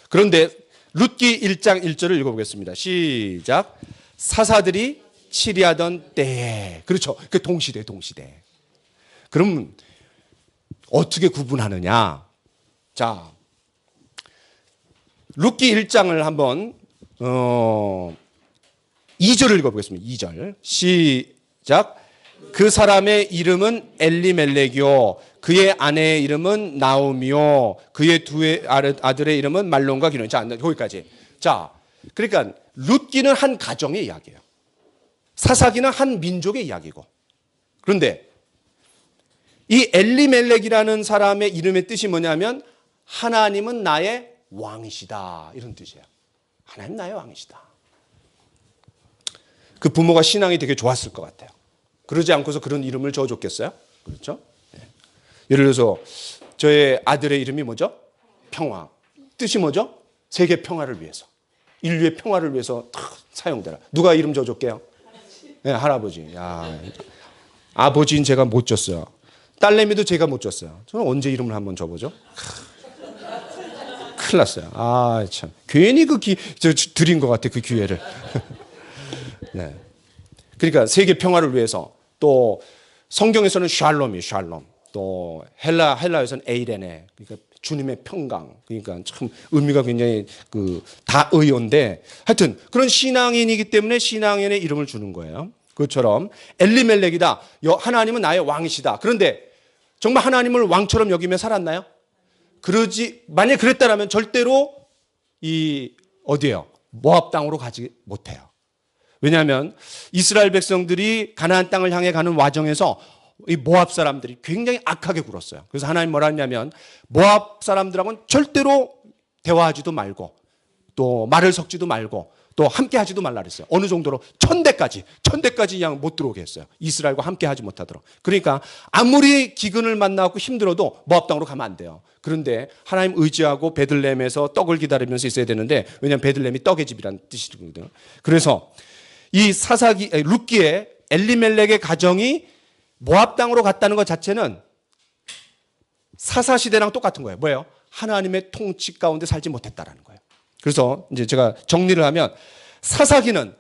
그런데 룻기 1장 1절을 읽어보겠습니다. 시작. 사사들이 치리하던 때에. 그렇죠. 그 동시대. 그럼 어떻게 구분하느냐? 자, 룻기 1장을 한번 2절을 읽어보겠습니다. 2절. 시작. 그 사람의 이름은 엘리멜렉이요 그의 아내의 이름은 나오미요 그의 두 아들의 이름은 말론과 기론. 자, 거기까지. 자, 그러니까 룻기는 한 가정의 이야기예요. 사사기는 한 민족의 이야기고. 그런데 이 엘리멜렉이라는 사람의 이름의 뜻이 뭐냐면 하나님은 나의 왕이시다 이런 뜻이에요. 하나님 나의 왕이시다. 그 부모가 신앙이 되게 좋았을 것 같아요. 그러지 않고서 그런 이름을 지어줬겠어요? 그렇죠? 네. 예를 들어서 저의 아들의 이름이 뭐죠? 평화. 뜻이 뭐죠? 세계 평화를 위해서. 인류의 평화를 위해서 사용되라. 누가 이름 지어줬게요? 네, 할아버지. 야, 아버지는 제가 못 줬어요. 딸내미도 제가 못 줬어요. 저는 언제 이름을 한번 줘보죠? 큰일 났어요. 아, 참. 괜히 드린 것 같아, 그 기회를. 네. 그러니까 세계 평화를 위해서 또 성경에서는 샬롬이 샬롬. 또 헬라에서는 에이레네. 그러니까 주님의 평강. 그러니까 참 의미가 굉장히 다의어인데 하여튼 그런 신앙인이기 때문에 신앙인의 이름을 주는 거예요. 그것처럼 엘리멜렉이다. 하나님은 나의 왕이시다. 그런데 정말 하나님을 왕처럼 여기며 살았나요? 만약 그랬다라면 절대로 어디예요? 모압 땅으로 가지 못해요. 왜냐하면 이스라엘 백성들이 가나안 땅을 향해 가는 와정에서 이 모압 사람들이 굉장히 악하게 굴었어요. 그래서 하나님 뭐라 했냐면 모압 사람들하고는 절대로 대화하지도 말고 또 말을 섞지도 말고 또 함께 하지도 말라 그랬어요. 어느 정도로 천대까지 그냥 못 들어오게 했어요. 이스라엘과 함께 하지 못하도록. 그러니까 아무리 기근을 만나고 힘들어도 모압 땅으로 가면 안 돼요. 그런데 하나님 의지하고 베들레헴에서 떡을 기다리면서 있어야 되는데 왜냐하면 베들레헴이 떡의 집이라는 뜻이거든요. 그래서 이 룻기의 엘리멜렉의 가정이 모압 땅으로 갔다는 것 자체는 사사 시대랑 똑같은 거예요. 뭐예요? 하나님의 통치 가운데 살지 못했다라는 거예요. 그래서 이제 제가 정리를 하면 사사기는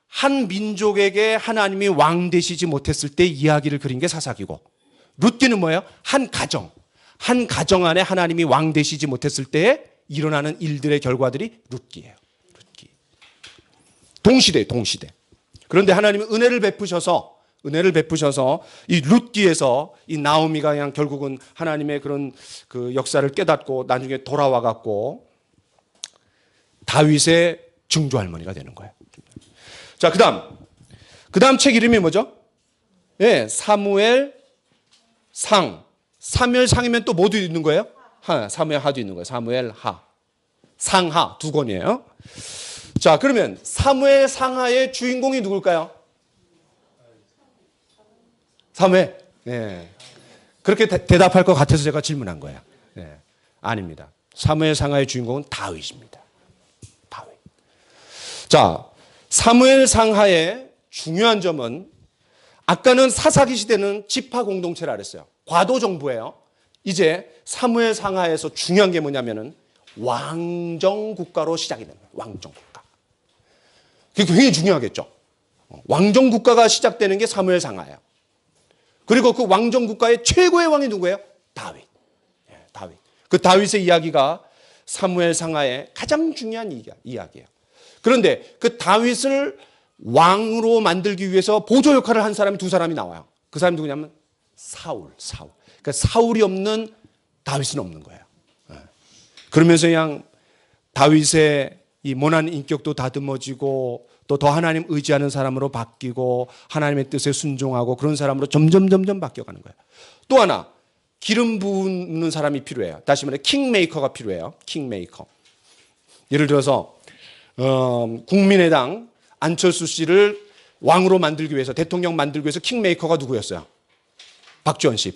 한 민족에게 하나님이 왕 되시지 못했을 때 이야기를 그린 게 사사기고 룻기는 뭐예요? 한 가정 안에 하나님이 왕 되시지 못했을 때에 일어나는 일들의 결과들이 룻기예요. 룻기. 동시대. 그런데 하나님은 은혜를 베푸셔서 이 룻기에서 이 나오미가 그냥 결국은 하나님의 그런 그 역사를 깨닫고 나중에 돌아와 갖고 다윗의 증조 할머니가 되는 거예요. 자, 그다음 책 이름이 뭐죠? 예, 사무엘상. 사무엘상이면 또 뭐도 있는 거예요? 사무엘하도 있는 거예요. 사무엘하. 상하 두 권이에요. 자, 그러면 사무엘상하의 주인공이 누굴까요? 사무엘. 예. 그렇게 대답할 것 같아서 제가 질문한 거예요. 예. 아닙니다. 사무엘상하의 주인공은 다윗입니다. 다윗. 자, 사무엘상하의 중요한 점은 아까는 사사기 시대는 지파 공동체라 그랬어요. 과도 정부예요. 이제 사무엘상하에서 중요한 게 뭐냐면은 왕정 국가로 시작이 됩니다. 왕정 국가. 그게 굉장히 중요하겠죠. 왕정 국가가 시작되는 게 사무엘상하예요. 그리고 그 왕정 국가의 최고의 왕이 누구예요? 다윗. 다윗. 그 다윗의 이야기가 사무엘상하의 가장 중요한 이야기예요. 그런데 그 다윗을 왕으로 만들기 위해서 보조 역할을 한 사람이 두 사람이 나와요. 그 사람이 누구냐면 사울. 그러니까 사울이 없는 다윗은 없는 거예요. 그러면서 그냥 다윗의 이 모난 인격도 다듬어지고 또 더 하나님 의지하는 사람으로 바뀌고 하나님의 뜻에 순종하고 그런 사람으로 점점 바뀌어가는 거예요. 또 하나 기름 부는 사람이 필요해요. 다시 말해 킹메이커가 필요해요. 킹메이커. 예를 들어서 국민의당 안철수 씨를 왕으로 만들기 위해서 대통령 만들기 위해서 킹메이커가 누구였어요? 박지원 씨.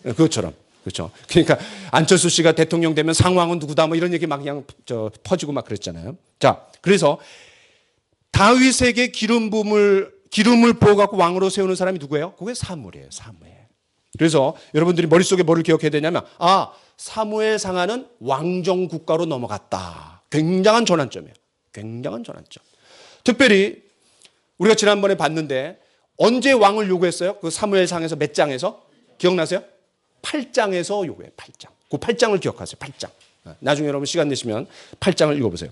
그것처럼. 그렇죠. 그러니까 안철수 씨가 대통령 되면 상왕은 누구다 뭐 이런 얘기 막 그냥 퍼지고 막 그랬잖아요. 자, 그래서 다윗에게 기름을 부어 갖고 왕으로 세우는 사람이 누구예요? 그게 사무엘이에요. 사무엘. 그래서 여러분들이 머릿속에 뭐를 기억해야 되냐면 사무엘 상하는 왕정 국가로 넘어갔다. 굉장한 전환점이에요. 굉장한 전환점. 특별히 우리가 지난번에 봤는데 언제 왕을 요구했어요? 그 사무엘 상에서 몇 장에서? 기억나세요? 8장에서 요구해요. 8장. 그 8장을 기억하세요. 8장. 나중에 여러분 시간 되시면 8장을 읽어보세요.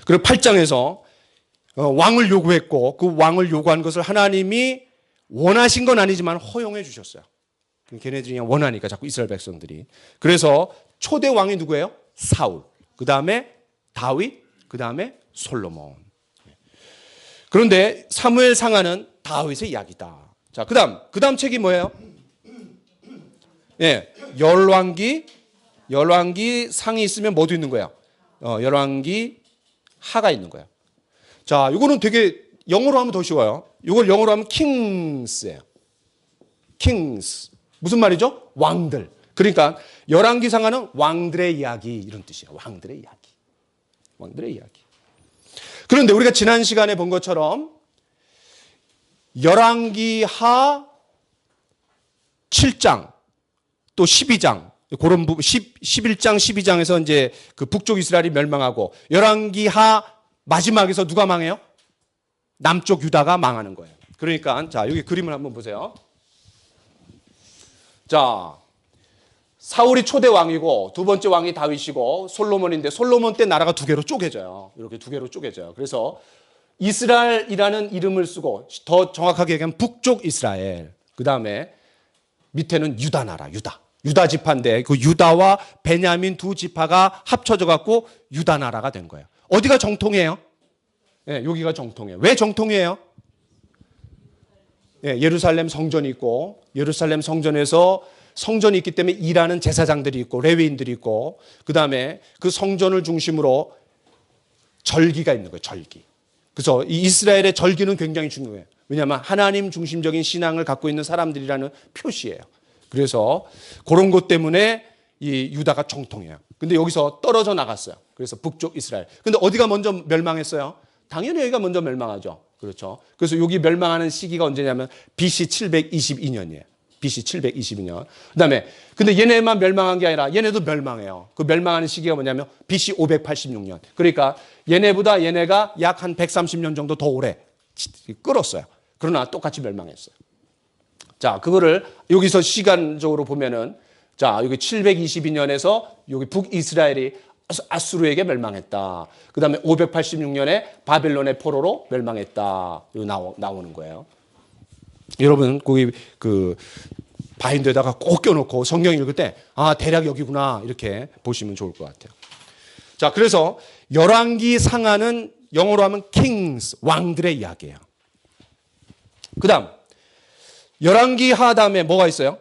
그리고 8장에서 왕을 요구했고 그 왕을 요구한 것을 하나님이 원하신 건 아니지만 허용해 주셨어요. 걔네들이 그냥 원하니까 자꾸 이스라엘 백성들이. 그래서 초대 왕이 누구예요? 사울. 그 다음에 다윗. 그 다음에 솔로몬. 그런데 사무엘 상하는 다윗의 이야기다. 자, 그 다음 책이 뭐예요? 예, 열왕기 상이 있으면 뭐도 있는 거예요? 열왕기 하가 있는 거예요. 자, 이거는 되게 영어로 하면 더 쉬워요. 이걸 영어로 하면 kings예요. kings. 무슨 말이죠? 왕들. 그러니까 열왕기 상하는 왕들의 이야기 이런 뜻이에요. 왕들의 이야기. 그런데 우리가 지난 시간에 본 것처럼 열왕기하 7장 또 12장 그런 부분 11장 12장에서 이제 그 북쪽 이스라엘이 멸망하고 열왕기하 마지막에서 누가 망해요? 남쪽 유다가 망하는 거예요. 그러니까 자, 여기 그림을 한번 보세요. 자, 사울이 초대 왕이고 두 번째 왕이 다윗이고 솔로몬인데 솔로몬 때 나라가 두 개로 쪼개져요. 이렇게 두 개로 쪼개져요. 그래서 이스라엘이라는 이름을 쓰고 더 정확하게 얘기하면 북쪽 이스라엘. 그다음에 밑에는 유다 나라, 유다 지파인데 그 유다와 베냐민 두 지파가 합쳐져 갖고 유다 나라가 된 거예요. 어디가 정통이에요? 예, 여기가 정통이에요. 왜 정통이에요? 예, 예루살렘 성전이 있고 예루살렘 성전에서 성전이 있기 때문에 일하는 제사장들이 있고 레위인들이 있고 그다음에 그 성전을 중심으로 절기가 있는 거예요. 절기. 그래서 이 이스라엘의 절기는 굉장히 중요해요. 왜냐하면 하나님 중심적인 신앙을 갖고 있는 사람들이라는 표시예요. 그래서 그런 것 때문에 이 유다가 정통이에요. 근데 여기서 떨어져 나갔어요. 그래서 북쪽 이스라엘. 근데 어디가 먼저 멸망했어요? 당연히 여기가 먼저 멸망하죠. 그렇죠. 그래서 여기 멸망하는 시기가 언제냐면 BC 722년이에요. BC 722년. 그다음에 근데 얘네만 멸망한 게 아니라 얘네도 멸망해요. 그 멸망하는 시기가 뭐냐면 BC 586년. 그러니까 얘네보다 얘네가 약 한 130년 정도 더 오래 끌었어요. 그러나 똑같이 멸망했어요. 자, 그거를 여기서 시간적으로 보면은 자, 여기 722년에서 여기 북이스라엘이 아수르에게 멸망했다. 그다음에 586년에 바벨론의 포로로 멸망했다. 나오는 거예요. 여러분 거기 그 바인드에다가 꼭 껴놓고 성경 읽을 때 아, 대략 여기구나 이렇게 보시면 좋을 것 같아요. 자, 그래서 열왕기 상하는 영어로 하면 kings, 왕들의 이야기예요. 그다음 열왕기 하 다음에 뭐가 있어요?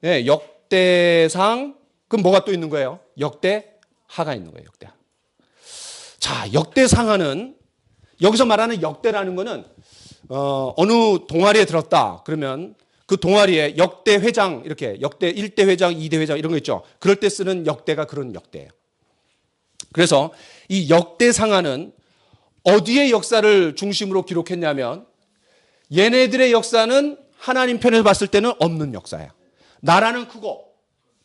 예, 역대상. 그럼 뭐가 또 있는 거예요? 역대하가 있는 거예요. 역대하. 자, 역대상하는 여기서 말하는 역대라는 거는 어느 동아리에 들었다. 그러면 그 동아리에 역대 회장 이렇게 역대 1대 회장, 2대 회장 이런 거 있죠. 그럴 때 쓰는 역대가 그런 역대예요. 그래서 이 역대상하는 어디의 역사를 중심으로 기록했냐면 얘네들의 역사는 하나님 편에서 봤을 때는 없는 역사예요. 나라는 크고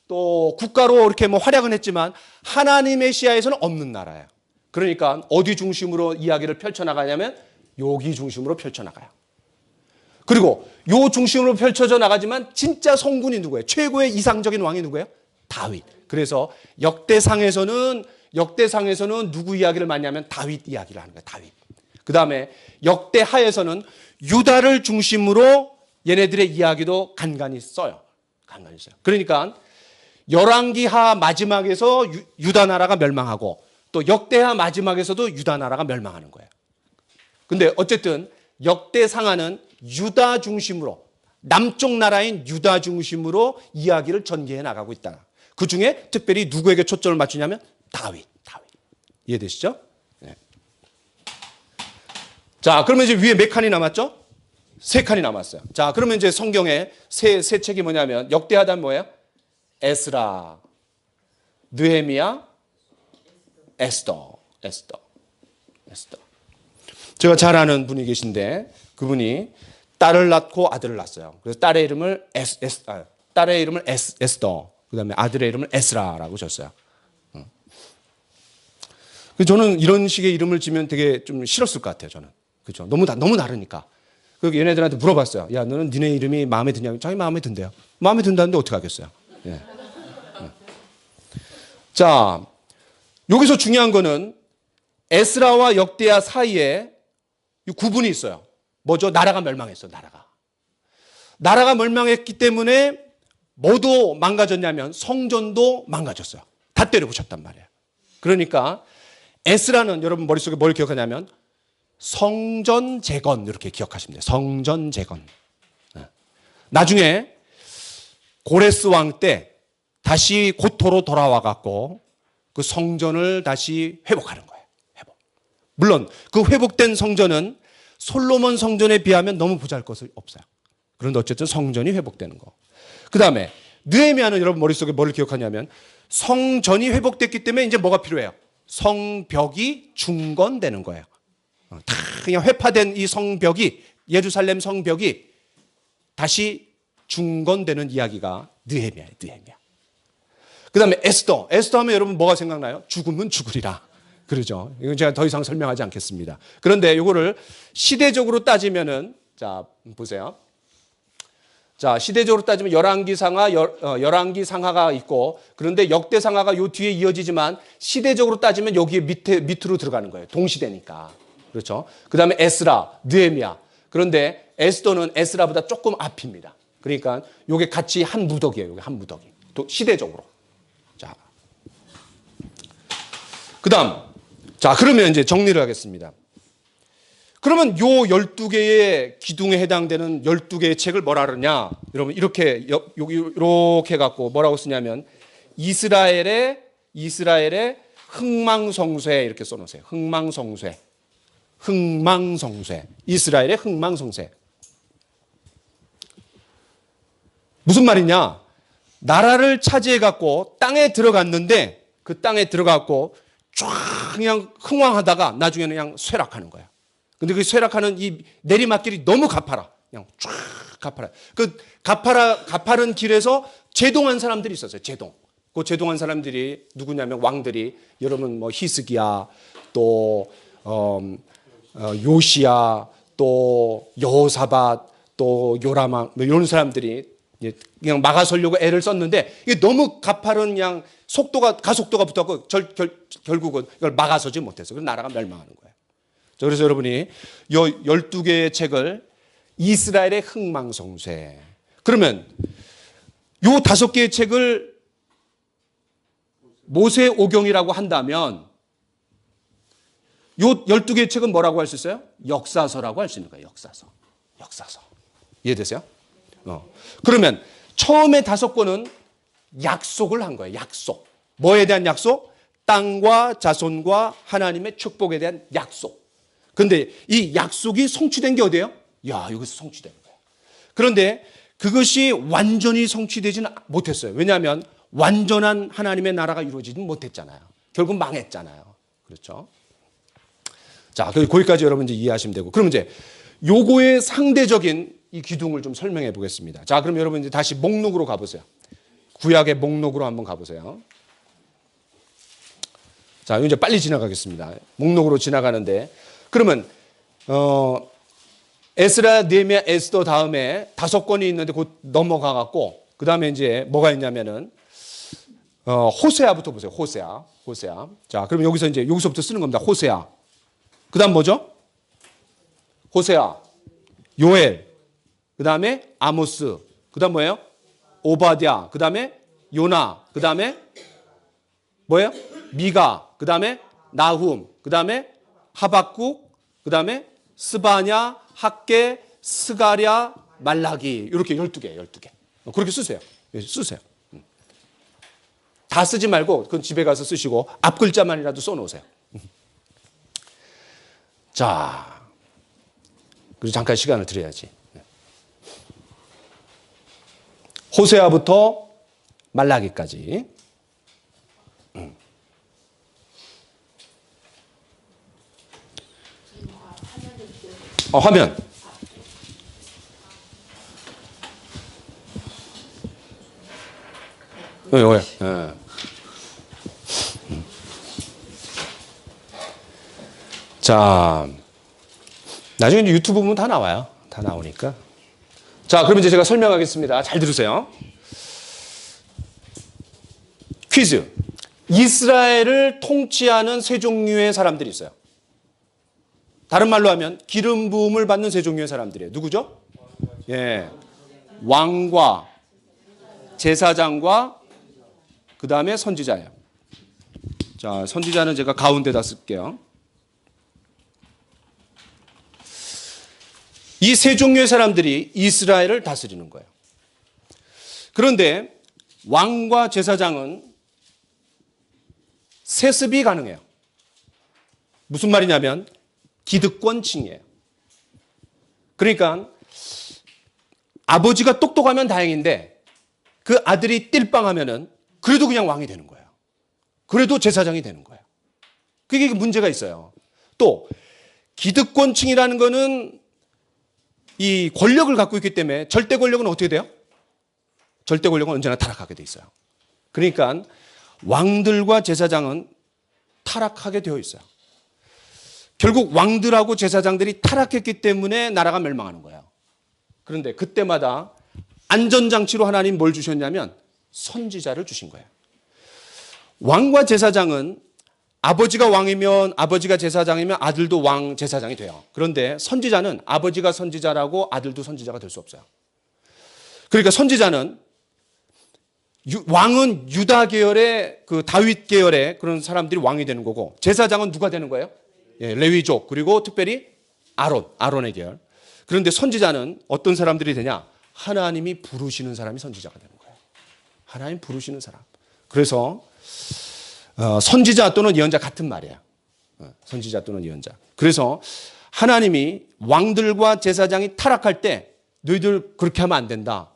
또 국가로 이렇게 뭐 활약은 했지만 하나님의 시야에서는 없는 나라예요. 그러니까 어디 중심으로 이야기를 펼쳐나가냐면 여기 중심으로 펼쳐나가요. 그리고 요 중심으로 펼쳐져 나가지만 진짜 성군이 누구예요? 최고의 이상적인 왕이 누구예요? 다윗. 그래서 역대상에서는 누구 이야기를 많이 하면 다윗 이야기를 하는 거예요. 다윗. 그 다음에 역대하에서는 유다를 중심으로 얘네들의 이야기도 간간히 써요. 그러니까 열왕기하 마지막에서 유다 나라가 멸망하고 또 역대하 마지막에서도 유다 나라가 멸망하는 거예요. 근데 어쨌든 역대상하는 유다 중심으로 남쪽 나라인 유다 중심으로 이야기를 전개해 나가고 있다. 그 중에 특별히 누구에게 초점을 맞추냐면 다윗. 이해되시죠? 네. 자, 그러면 이제 위에 몇 칸이 남았죠? 3칸이 남았어요. 자, 그러면 이제 성경에 세 책이 뭐냐면 역대하단 뭐예요? 에스라, 느헤미야, 에스더. 제가 잘 아는 분이 계신데 그분이 딸을 낳고 아들을 낳았어요. 그래서 딸의 이름을 에스더, 그다음에 아들의 이름을 에스라라고 줬어요. 저는 이런 식의 이름을 지면 되게 좀 싫었을 것 같아요. 저는 그렇죠. 너무 다르니까. 그래서 얘네들한테 물어봤어요. 야, 너는 니네 이름이 마음에 드냐고. 자기 마음에 든대요. 마음에 든다는데 어떻게 하겠어요? 예. 자, 여기서 중요한 거는 에스라와 역대하 사이에 구분이 있어요. 뭐죠? 나라가 멸망했어. 나라가 멸망했기 때문에 뭐도 망가졌냐면 성전도 망가졌어요. 다 때려 부셨단 말이에요. 그러니까 에스라는 여러분 머릿속에 뭘 기억하냐면 성전 재건 이렇게 기억하시면 돼요. 성전 재건. 나중에 고레스 왕 때 다시 고토로 돌아와 갖고 그 성전을 다시 회복하는 거예요. 물론 그 회복된 성전은 솔로몬 성전에 비하면 너무 보잘것이 없어요. 그런데 어쨌든 성전이 회복되는 거. 그 다음에 느헤미야는 여러분 머릿속에 뭘 기억하냐면 성전이 회복됐기 때문에 이제 뭐가 필요해요? 성벽이 중건되는 거예요. 다 그냥 회파된 이 성벽이 예루살렘 성벽이 다시 중건되는 이야기가 느헤미야예요. 느헤미야. 그 다음에 에스더. 에스더 하면 여러분 뭐가 생각나요? 죽으면 죽으리라. 그러죠. 이건 제가 더 이상 설명하지 않겠습니다. 그런데 이거를 시대적으로 따지면은, 자, 보세요. 자, 시대적으로 따지면 열왕기 상하, 열왕기 상하가 있고, 그런데 역대 상하가 요 뒤에 이어지지만 시대적으로 따지면 여기에 밑으로 들어가는 거예요. 동시대니까. 그렇죠. 그 다음에 에스라, 느헤미야. 그런데 에스더는 에스라보다 조금 앞입니다. 그러니까 요게 같이 한 무더기예요. 요게 한 무더기. 시대적으로. 자. 그 다음. 자, 그러면 이제 정리를 하겠습니다. 그러면 요 12개의 기둥에 해당되는 12개의 책을 뭐라 그러냐? 여러분, 이렇게 갖고 뭐라고 쓰냐면, 이스라엘의 흥망성쇠 이렇게 써놓으세요. 흥망성쇠. 흥망성쇠. 이스라엘의 흥망성쇠. 무슨 말이냐? 나라를 차지해갖고 땅에 들어갔는데 그 땅에 들어갔고 쫙 그냥 흥왕하다가 나중에는 그냥 쇠락하는 거야. 근데 그 쇠락하는 이 내리막길이 너무 가파라. 그냥 쫙 가파라. 그 가파른 길에서 제동한 사람들이 있었어요. 제동. 그 제동한 사람들이 누구냐면 왕들이, 여러분 뭐 히스기야, 또 요시야, 또 여호사밧, 또 요라망, 뭐 이런 사람들이 그냥 막아서려고 애를 썼는데 이게 너무 가파른 그냥 가속도가 붙었고 결국은 이걸 막아서지 못해서 그래서 나라가 멸망하는 거예요. 그래서 여러분이 이 12개의 책을 이스라엘의 흥망성쇠. 그러면 이 5개의 책을 모세오경이라고 한다면 이 12개의 책은 뭐라고 할 수 있어요? 역사서라고 할 수 있는 거예요. 역사서. 이해되세요? 그러면 처음에 5권은 약속을 한 거예요. 약속. 뭐에 대한 약속? 땅과 자손과 하나님의 축복에 대한 약속. 그런데 이 약속이 성취된 게 어디예요? 여기서 성취된 거예요. 그런데 그것이 완전히 성취되지는 못했어요. 왜냐하면 완전한 하나님의 나라가 이루어지지 못했잖아요. 결국 망했잖아요. 그렇죠? 자, 거기까지 여러분 이제 이해하시면 되고. 그럼 이제 요거의 상대적인 이 기둥을 좀 설명해 보겠습니다. 자, 그럼 여러분 이제 다시 목록으로 가보세요. 구약의 목록으로 한번 가보세요. 자, 이제 빨리 지나가겠습니다. 목록으로 지나가는데, 그러면 에스라, 느헤미야, 에스더 다음에 5권이 있는데 곧 넘어가 갖고 그 다음에 이제 뭐가 있냐면은 호세아부터 보세요. 호세아. 자, 그러면 여기서부터 쓰는 겁니다. 호세아. 그 다음 뭐죠? 호세아, 요엘, 그 다음에 아모스, 그 다음 뭐예요? 오바댜, 그 다음에 요나, 그 다음에 뭐예요? 미가, 그 다음에 나훔, 그 다음에 하박국, 그 다음에 스바냐, 학계, 스가랴, 말라기. 이렇게 12개. 그렇게 쓰세요. 다 쓰지 말고 그건 집에 가서 쓰시고 앞 글자만이라도 써놓으세요. 자, 그리고 잠깐 시간을 드려야지. 호세아부터 말라기까지. 화면. 왜? 자, 나중에 이제 유튜브 보면 다 나와요. 다 나오니까. 자, 그럼 이제 제가 설명하겠습니다. 잘 들으세요. 퀴즈. 이스라엘을 통치하는 세 종류의 사람들이 있어요. 다른 말로 하면 기름 부음을 받는 세 종류의 사람들이에요. 누구죠? 예. 왕과 제사장과 그 다음에 선지자예요. 자, 선지자는 제가 가운데다 쓸게요. 이 세 종류의 사람들이 이스라엘을 다스리는 거예요. 그런데 왕과 제사장은 세습이 가능해요. 무슨 말이냐면 기득권층이에요. 그러니까 아버지가 똑똑하면 다행인데 그 아들이 띨빵하면은 그래도 그냥 왕이 되는 거예요. 그래도 제사장이 되는 거예요. 그게 문제가 있어요. 또 기득권층이라는 거는 이 권력을 갖고 있기 때문에 절대 권력은 어떻게 돼요? 절대 권력은 언제나 타락하게 돼 있어요. 그러니까 왕들과 제사장은 타락하게 되어 있어요. 결국 왕들하고 제사장들이 타락했기 때문에 나라가 멸망하는 거예요. 그런데 그때마다 안전장치로 하나님 뭘 주셨냐면 선지자를 주신 거예요. 왕과 제사장은 아버지가 왕이면 아버지가 제사장이면 아들도 왕 제사장이 돼요. 그런데 선지자는 아버지가 선지자라고 아들도 선지자가 될 수 없어요. 그러니까 선지자는 왕은 유다 계열의 그 다윗 계열의 그런 사람들이 왕이 되는 거고 제사장은 누가 되는 거예요? 예, 레위족 그리고 특별히 아론의 계열. 그런데 선지자는 어떤 사람들이 되냐? 하나님이 부르시는 사람이 선지자가 되는 거예요. 하나님 부르시는 사람. 그래서 선지자 또는 예언자 같은 말이에요. 선지자 또는 예언자. 그래서 하나님이 왕들과 제사장이 타락할 때 너희들 그렇게 하면 안 된다.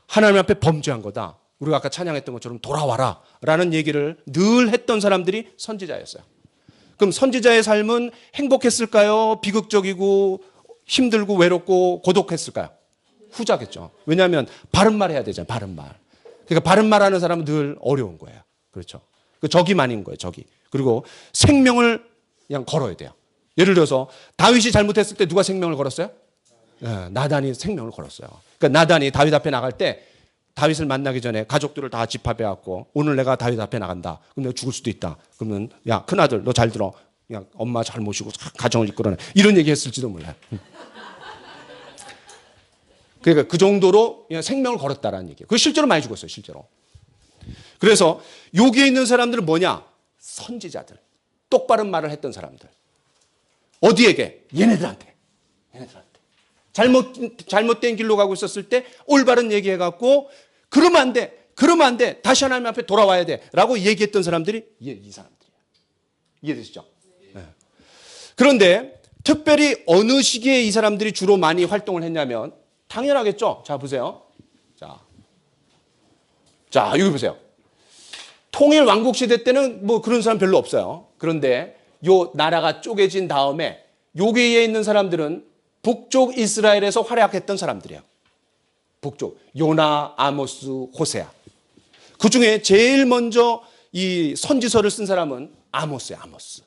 하나님 앞에 범죄한 거다. 우리가 아까 찬양했던 것처럼 돌아와라 라는 얘기를 늘 했던 사람들이 선지자였어요. 그럼 선지자의 삶은 행복했을까요? 비극적이고 힘들고 외롭고 고독했을까요? 후자겠죠. 왜냐하면 바른 말 해야 되잖아요. 바른 말. 그러니까 바른 말하는 사람은 늘 어려운 거예요. 그렇죠. 적이만인 거예요. 적이. 그리고 생명을 그냥 걸어야 돼요. 예를 들어서 다윗이 잘못했을 때 누가 생명을 걸었어요? 네, 나단이 생명을 걸었어요. 그러니까 나단이 다윗 앞에 나갈 때 다윗을 만나기 전에 가족들을 다 집합해 갖고 오늘 내가 다윗 앞에 나간다. 그럼 내가 죽을 수도 있다. 그러면 야 큰아들 너 잘 들어. 그냥 엄마 잘 모시고 가정을 이끌어내. 이런 얘기 했을지도 몰라요. 그러니까 그 정도로 그냥 생명을 걸었다라는 얘기예요. 그 실제로 많이 죽었어요. 실제로. 그래서 여기에 있는 사람들은 뭐냐? 선지자들. 똑바른 말을 했던 사람들. 어디에게? 얘네들한테. 잘못된 길로 가고 있었을 때 올바른 얘기해갖고 그러면 안 돼. 그러면 안 돼. 다시 하나님 앞에 돌아와야 돼. 라고 얘기했던 사람들이 이 사람들이에요. 이해되시죠? 네. 그런데 특별히 어느 시기에 이 사람들이 주로 많이 활동을 했냐면 당연하겠죠. 자, 보세요. 자, 여기 보세요. 통일 왕국 시대 때는 뭐 그런 사람 별로 없어요. 그런데 요 나라가 쪼개진 다음에 여기에 있는 사람들은 북쪽 이스라엘에서 활약했던 사람들이에요. 북쪽. 요나, 아모스, 호세아. 그 중에 제일 먼저 이 선지서를 쓴 사람은 아모스예요. 아모스.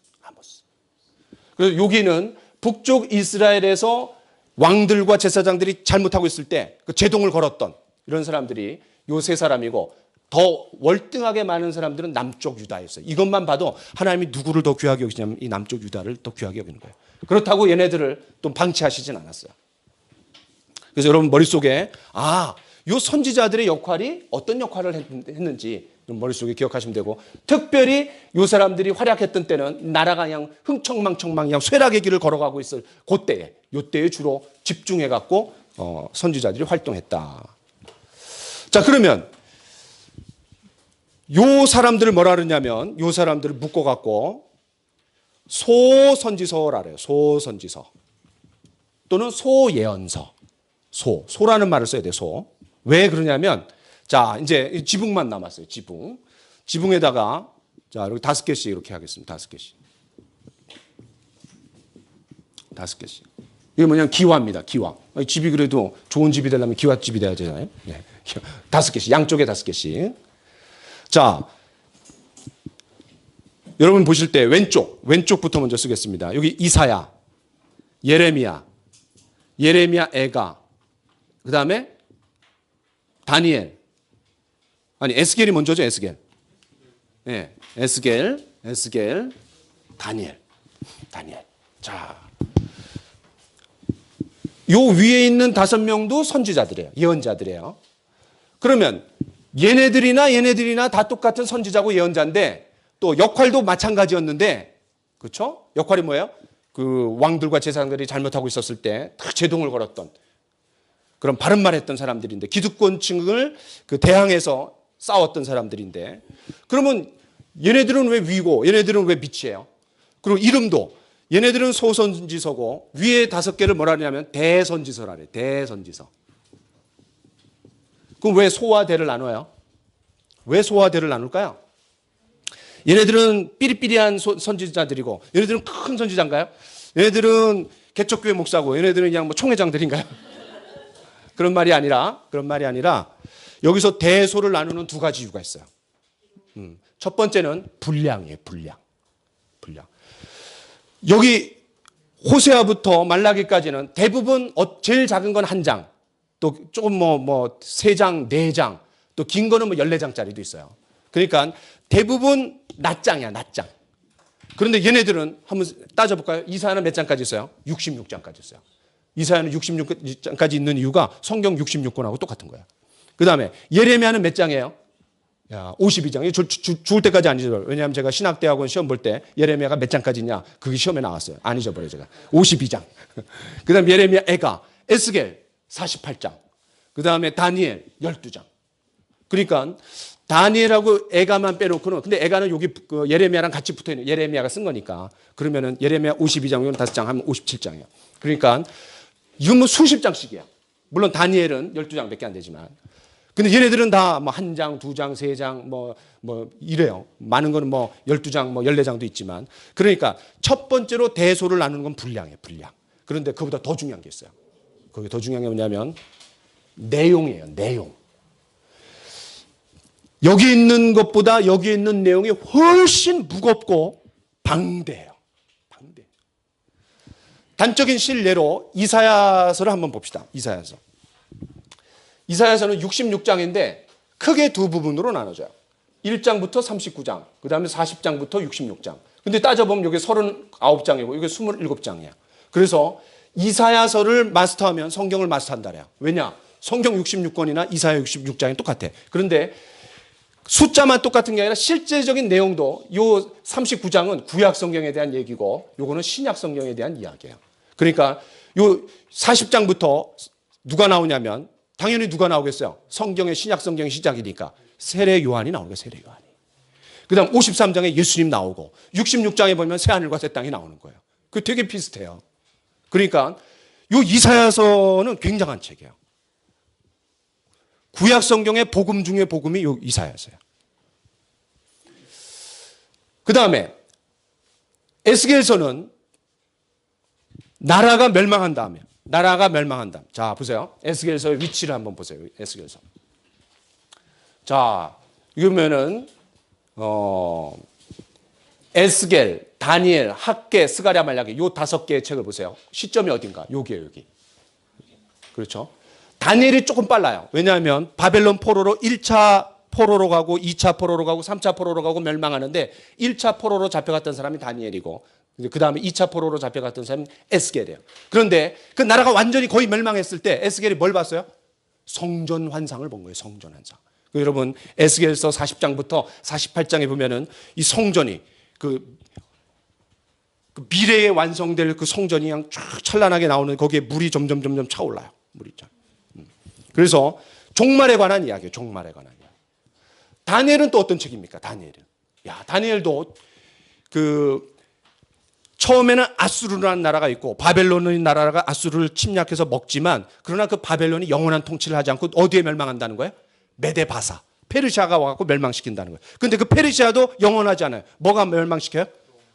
그래서 여기는 북쪽 이스라엘에서 왕들과 제사장들이 잘못하고 있을 때 그 제동을 걸었던 이런 사람들이 요 세 사람이고 더 월등하게 많은 사람들은 남쪽 유다였어요. 이것만 봐도 하나님이 누구를 더 귀하게 여기냐면 이 남쪽 유다를 더 귀하게 여기는 거예요. 그렇다고 얘네들을 또 방치하시진 않았어요. 그래서 여러분 머릿속에 요 선지자들의 역할이 어떤 역할을 했는지 머릿속에 기억하시면 되고 특별히 요 사람들이 활약했던 때는 나라가 그냥 흥청망청망 그냥 쇠락의 길을 걸어가고 있을 그때에 요때에 주로 집중해갖고 선지자들이 활동했다. 자 그러면 요 사람들을 뭐라 그러냐면 요 사람들을 묶어갖고 소선지서라 그래요. 소선지서 또는 소예언서. 소라는 말을 써야 돼요. 소. 왜 그러냐면 자 이제 지붕만 남았어요. 지붕에다가 자 이렇게 5개씩 이렇게 하겠습니다. 5개씩. 이게 뭐냐면 기와입니다. 기와. 집이 그래도 좋은 집이 되려면 기와집이 돼야 되잖아요. 네. 5개씩. 양쪽에 5개씩. 자, 여러분 보실 때 왼쪽부터 먼저 쓰겠습니다. 여기 이사야, 예레미야, 에가, 그 다음에 다니엘. 에스겔이 먼저죠, 에스겔. 네, 에스겔, 다니엘. 자, 요 위에 있는 5명도 선지자들이에요. 예언자들이에요. 그러면 얘네들이나 다 똑같은 선지자고 예언자인데 또 역할도 마찬가지였는데 그렇죠? 역할이 뭐예요? 그 왕들과 제사장들이 잘못하고 있었을 때 다 제동을 걸었던 그런 바른 말했던 사람들인데 기득권층을 그 대항해서 싸웠던 사람들인데 그러면 얘네들은 왜 위고 얘네들은 왜 밑이에요? 그리고 이름도 얘네들은 소선지서고 위에 5개를 뭐라 하냐면 대선지서라 그래요. 대선지서. 그럼 왜 소와 대를 나눠요? 왜 소와 대를 나눌까요? 얘네들은 삐리삐리한 선지자들이고 얘네들은 큰 선지자인가요? 얘네들은 개척교회 목사고 얘네들은 그냥 뭐 총회장들인가요? 그런 말이 아니라 여기서 대소를 나누는 두 가지 이유가 있어요. 첫 번째는 분량이에요. 분량. 여기 호세아부터 말라기까지는 대부분 제일 작은 건 한 장, 또 조금 세 장, 네 장, 또 긴 거는 14장짜리도 있어요. 그러니까 대부분 낱장이야, 낱장. 그런데 얘네들은 한번 따져볼까요? 이사야는 몇 장까지 있어요? 66장까지 있어요. 이사야는 66장까지 있는 이유가 성경 66권하고 똑같은 거야. 그 다음에 예레미야는 몇 장이에요? 52장. 죽을 때까지 안 잊어버려요. 왜냐하면 제가 신학대학원 시험 볼 때 예레미야가 몇 장까지 있냐? 그게 시험에 나왔어요. 안 잊어버려요, 제가. 52장. 그 다음에 예레미야, 에스겔 48장. 그 다음에 다니엘 12장. 그러니까 다니엘하고 에가만 빼놓고는, 근데 에가는 여기 예레미야랑 같이 붙어 있는, 예레미야가 쓴 거니까. 그러면은 예레미야 52장, 5장 하면 57장이야. 그러니까 이건 수십 장씩이야. 물론 다니엘은 12장밖에 안 되지만. 근데 얘네들은 다 한 장, 두 장, 세 장, 이래요. 많은 거는 12장, 14장도 있지만. 그러니까 첫 번째로 대소를 나누는 건 분량이에요, 분량. 그런데 그보다 더 중요한 게 있어요. 거기 더 중요한 게 뭐냐면 내용이에요, 내용. 여기 있는 것보다 여기 있는 내용이 훨씬 무겁고 방대해요. 방대. 단적인 실례로 이사야서를 한번 봅시다. 이사야서는 66장인데 크게 두 부분으로 나눠져요. 1장부터 39장, 그 다음에 40장부터 66장. 근데 따져보면 여기 39장이고 여기 27장이야. 그래서 이사야서를 마스터하면 성경을 마스터한다 그래요. 왜냐? 성경 66권이나 이사야 66장이 똑같아. 그런데 숫자만 똑같은 게 아니라 실제적인 내용도 요 39장은 구약 성경에 대한 얘기고 요거는 신약 성경에 대한 이야기예요. 그러니까 요 40장부터 누가 나오냐면 당연히 누가 나오겠어요? 성경의 신약 성경의 시작이니까 세례 요한이 나오는 거예요. 세례 요한이. 그다음 53장에 예수님 나오고 66장에 보면 새 하늘과 새 땅이 나오는 거예요. 그 되게 비슷해요. 그러니까 요 이사야서는 굉장한 책이에요. 구약 성경의 복음 중에 복음이 요 이사야서예요. 그다음에 에스겔서는 나라가 멸망한 다음에 자, 보세요. 에스겔서의 위치를 한번 보세요. 에스겔서. 자, 이러면은 에스겔, 다니엘, 학개, 스가랴, 말라기 요 5개의 책을 보세요. 시점이 어딘가? 여기에요, 여기. 그렇죠? 다니엘이 조금 빨라요. 왜냐하면 바벨론 포로로 1차 포로로 가고 2차 포로로 가고 3차 포로로 가고 멸망하는데 1차 포로로 잡혀갔던 사람이 다니엘이고 그 다음에 2차 포로로 잡혀갔던 사람이 에스겔이에요. 그런데 그 나라가 완전히 거의 멸망했을 때 에스겔이 뭘 봤어요? 성전 환상을 본 거예요. 성전 환상. 여러분 에스겔서 40장부터 48장에 보면은 이 성전이 그 미래에 완성될 그 성전이 그냥 쫙 찬란하게 나오는 거기에 물이 점점 차올라요. 물이 참. 그래서 종말에 관한 이야기예요. 종말에 관한 이야기. 다니엘은 또 어떤 책입니까? 다니엘도 처음에는 아수르라는 나라가 있고 바벨론의 나라가 아수르를 침략해서 먹지만 그러나 그 바벨론이 영원한 통치를 하지 않고 어디에 멸망한다는 거예요? 메데바사. 페르시아가 와갖고 멸망시킨다는 거예요. 근데 그 페르시아도 영원하지 않아요. 뭐가 멸망시켜요?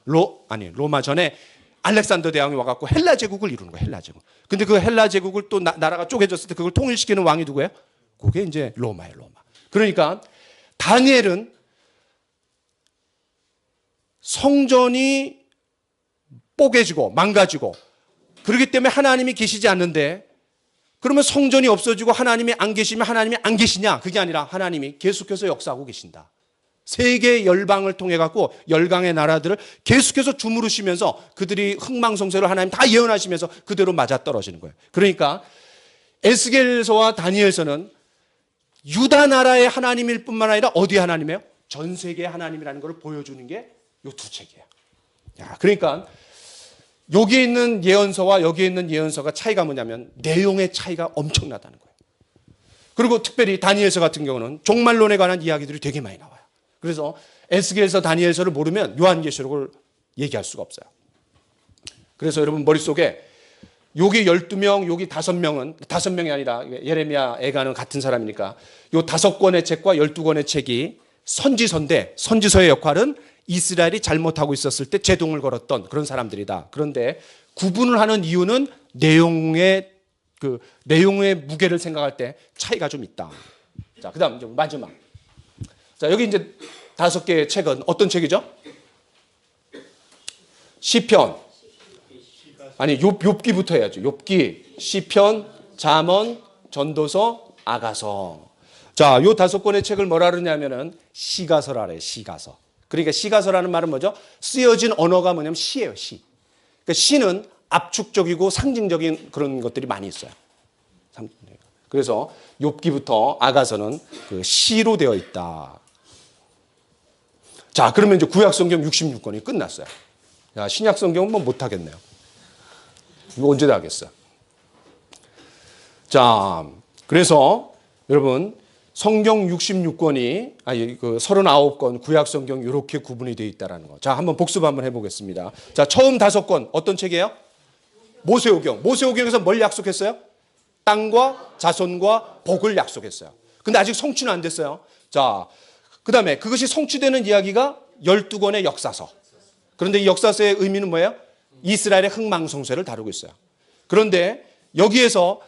로마 전에 알렉산더 대왕이 와갖고 헬라 제국을 이루는 거예요. 헬라 제국. 근데 그 헬라 제국을 또 나라가 쪼개졌을 때 그걸 통일시키는 왕이 누구예요? 그게 이제 로마예요, 로마. 그러니까 다니엘은 성전이 뽀개지고 망가지고 그렇기 때문에 하나님이 계시지 않는데 그러면 성전이 없어지고 하나님이 안 계시면 하나님이 안 계시냐? 그게 아니라 하나님이 계속해서 역사하고 계신다. 세계 열방을 통해 갖고 열강의 나라들을 계속해서 주무르시면서 그들이 흥망성쇠를 하나님 다 예언하시면서 그대로 맞아떨어지는 거예요. 그러니까 에스겔서와 다니엘서는 유다 나라의 하나님일 뿐만 아니라 어디의 하나님이에요? 전 세계의 하나님이라는 걸 보여주는 게 이 두 책이에요. 그러니까 여기에 있는 예언서와 여기에 있는 예언서가 차이가 뭐냐면 내용의 차이가 엄청나다는 거예요. 그리고 특별히 다니엘서 같은 경우는 종말론에 관한 이야기들이 되게 많이 나와요. 그래서 에스겔서, 다니엘서를 모르면 요한계시록을 얘기할 수가 없어요. 그래서 여러분 머릿속에 여기 12명, 여기 5명은 5명이 아니라 예레미야, 에가는 같은 사람이니까 요 5권의 책과 12권의 책이 선지서인데 선지서의 역할은 이스라엘이 잘못하고 있었을 때 제동을 걸었던 그런 사람들이다. 그런데 구분을 하는 이유는 내용의 그 내용의 무게를 생각할 때 차이가 좀 있다. 자, 그다음 이제 마지막. 자, 여기 이제 5개의 책은 어떤 책이죠? 시편. 아니, 욥기부터 해야죠. 욥기, 시편, 잠언, 전도서, 아가서. 자, 요 5권의 책을 뭐라 그러냐면은 시가서라 그래요. 시가서. 그러니까 시가서라는 말은 뭐죠? 쓰여진 언어가 뭐냐면 시예요, 시. 그러니까 시는 압축적이고 상징적인 그런 것들이 많이 있어요. 그래서 욥기부터 아가서는 그 시로 되어 있다. 자, 그러면 이제 구약 성경 66권이 끝났어요. 야, 신약 성경은 뭐 못 하겠네요. 이거 언제 다 하겠어? 자, 그래서 여러분 성경 66권이 아니 그 39권 구약 성경 이렇게 구분이 되어 있다라는 거. 자, 한번 복습 한번 해보겠습니다. 자, 처음 5권 어떤 책이에요? 모세오경. 모세오경에서 뭘 약속했어요? 땅과 자손과 복을 약속했어요. 근데 아직 성취는 안 됐어요. 자, 그 다음에 그것이 성취되는 이야기가 12권의 역사서. 그런데 이 역사서의 의미는 뭐예요? 이스라엘의 흥망성쇠를 다루고 있어요. 그런데 여기에서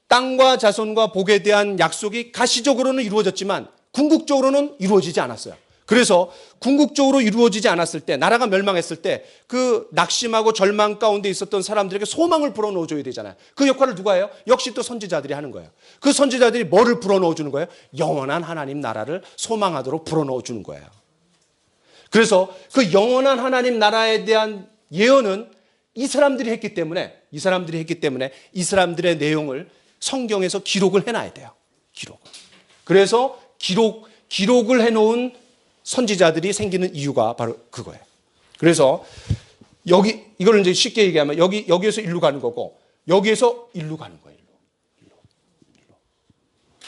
땅과 자손과 복에 대한 약속이 가시적으로는 이루어졌지만 궁극적으로는 이루어지지 않았어요. 그래서 궁극적으로 이루어지지 않았을 때, 나라가 멸망했을 때 그 낙심하고 절망 가운데 있었던 사람들에게 소망을 불어넣어줘야 되잖아요. 그 역할을 누가 해요? 역시 또 선지자들이 하는 거예요. 그 선지자들이 뭐를 불어넣어주는 거예요? 영원한 하나님 나라를 소망하도록 불어넣어주는 거예요. 그래서 그 영원한 하나님 나라에 대한 예언은 이 사람들이 했기 때문에 이 사람들의 내용을 성경에서 기록을 해놔야 돼요. 기록. 그래서 기록을 해놓은 선지자들이 생기는 이유가 바로 그거예요. 그래서 이걸 이제 쉽게 얘기하면 여기에서 일로 가는 거고 여기에서 일로 가는 거예요. 일로.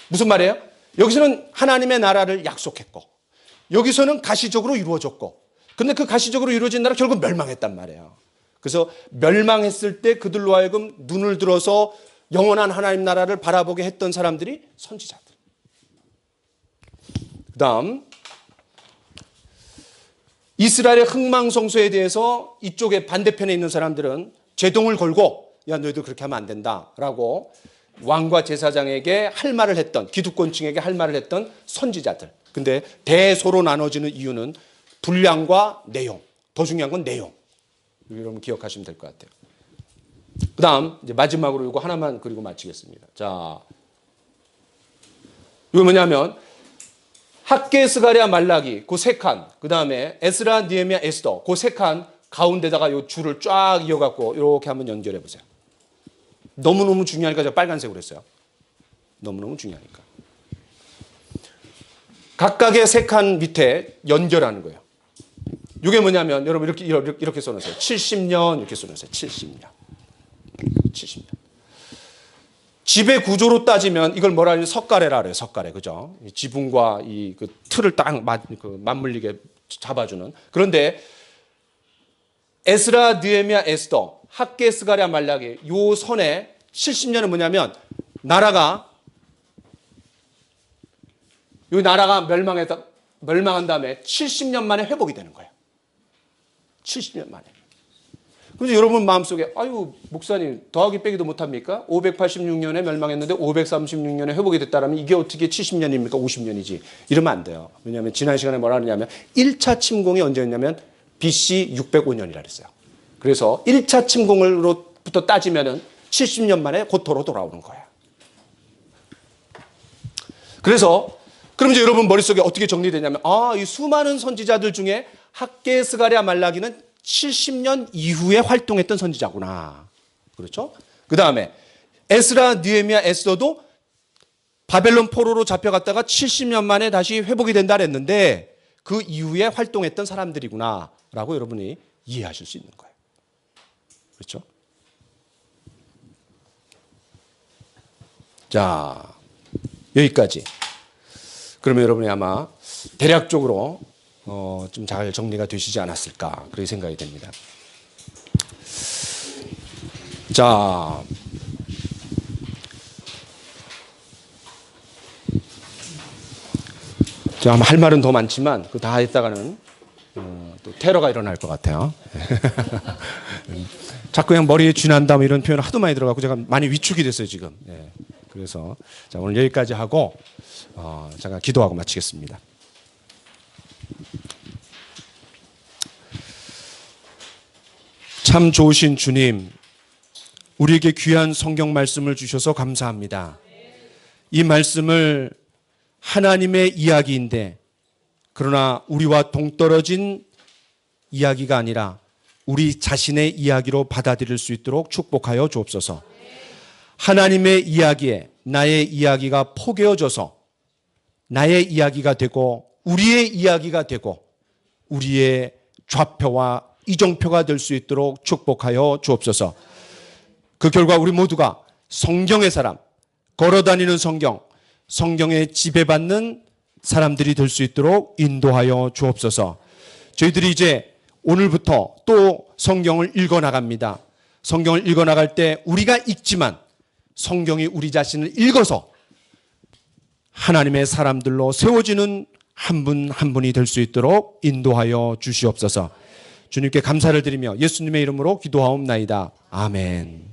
무슨 말이에요? 여기서는 하나님의 나라를 약속했고 여기서는 가시적으로 이루어졌고 근데 그 가시적으로 이루어진 나라 결국 멸망했단 말이에요. 그래서 멸망했을 때 그들로 하여금 눈을 들어서 영원한 하나님 나라를 바라보게 했던 사람들이 선지자들. 그 다음 이스라엘의 흥망성쇠에 대해서 이쪽에 반대편에 있는 사람들은 제동을 걸고 야 너희들 그렇게 하면 안 된다라고 왕과 제사장에게 할 말을 했던 기득권층에게 할 말을 했던 선지자들. 근데 대소로 나눠지는 이유는 분량과 내용. 더 중요한 건 내용. 여러분 기억하시면 될 것 같아요. 그 다음 이제 마지막으로 이거 하나만 그리고 마치겠습니다. 자, 이거 뭐냐면 학개, 스가랴, 말라기 그 세 칸, 그 다음에 에스라, 느헤미야, 에스더 그 세 칸 가운데다가 요 줄을 쫙 이어갖고 이렇게 한번 연결해 보세요. 너무너무 중요하니까 제가 빨간색으로 했어요. 너무너무 중요하니까. 각각의 세 칸 밑에 연결하는 거예요. 이게 뭐냐면 여러분 이렇게 써놓으세요. 70년 이렇게 써놓으세요. 70년. 집의 구조로 따지면 이걸 뭐라 하냐면 석가래라 그래요. 석가래. 그죠? 지붕과 이 그 틀을 딱 맞물리게 잡아주는. 그런데 에스라, 느헤미야, 에스더, 학개, 스가랴, 말라기 요 선에 70년은 뭐냐면 나라가 멸망한 다음에 70년 만에 회복이 되는 거예요. 70년 만에. 그래서 여러분 마음속에 아유 목사님 더하기 빼기도 못합니까? 586년에 멸망했는데 536년에 회복이 됐다면 이게 어떻게 70년입니까? 50년이지. 이러면 안 돼요. 왜냐하면 지난 시간에 뭐라 하냐면 1차 침공이 언제였냐면 BC 605년이라 그랬어요. 그래서 1차 침공으로부터 따지면은 70년 만에 고토로 돌아오는 거예요. 그래서 그럼 이제 여러분 머릿속에 어떻게 정리되냐면 이 수많은 선지자들 중에 학개, 스가랴, 말라기는 70년 이후에 활동했던 선지자구나. 그렇죠? 그 다음에 에스라, 느헤미야, 에스더도 바벨론 포로로 잡혀갔다가 70년 만에 다시 회복이 된다 그랬는데 그 이후에 활동했던 사람들이구나 라고 여러분이 이해하실 수 있는 거예요. 그렇죠? 자, 여기까지. 그러면 여러분이 아마 대략적으로 좀 잘 정리가 되시지 않았을까 그렇게 생각이 됩니다. 자, 제가 할 말은 더 많지만 그 다 했다가는 또 테러가 일어날 것 같아요. 자꾸 그냥 머리에 쥐난다 뭐 이런 표현 하도 많이 들어가고 제가 많이 위축이 됐어요 지금. 예. 그래서 자, 오늘 여기까지 하고 제가 기도하고 마치겠습니다. 참 좋으신 주님, 우리에게 귀한 성경 말씀을 주셔서 감사합니다. 이 말씀을 하나님의 이야기인데 그러나 우리와 동떨어진 이야기가 아니라 우리 자신의 이야기로 받아들일 수 있도록 축복하여 주옵소서. 하나님의 이야기에 나의 이야기가 포개어져서 나의 이야기가 되고 우리의 이야기가 되고 우리의 좌표와 이정표가 될 수 있도록 축복하여 주옵소서. 그 결과 우리 모두가 성경의 사람, 걸어다니는 성경, 성경에 지배받는 사람들이 될 수 있도록 인도하여 주옵소서. 저희들이 이제 오늘부터 또 성경을 읽어나갑니다. 성경을 읽어나갈 때 우리가 읽지만 성경이 우리 자신을 읽어서 하나님의 사람들로 세워지는 한 분 한 분이 될 수 있도록 인도하여 주시옵소서. 주님께 감사를 드리며 예수님의 이름으로 기도하옵나이다. 아멘.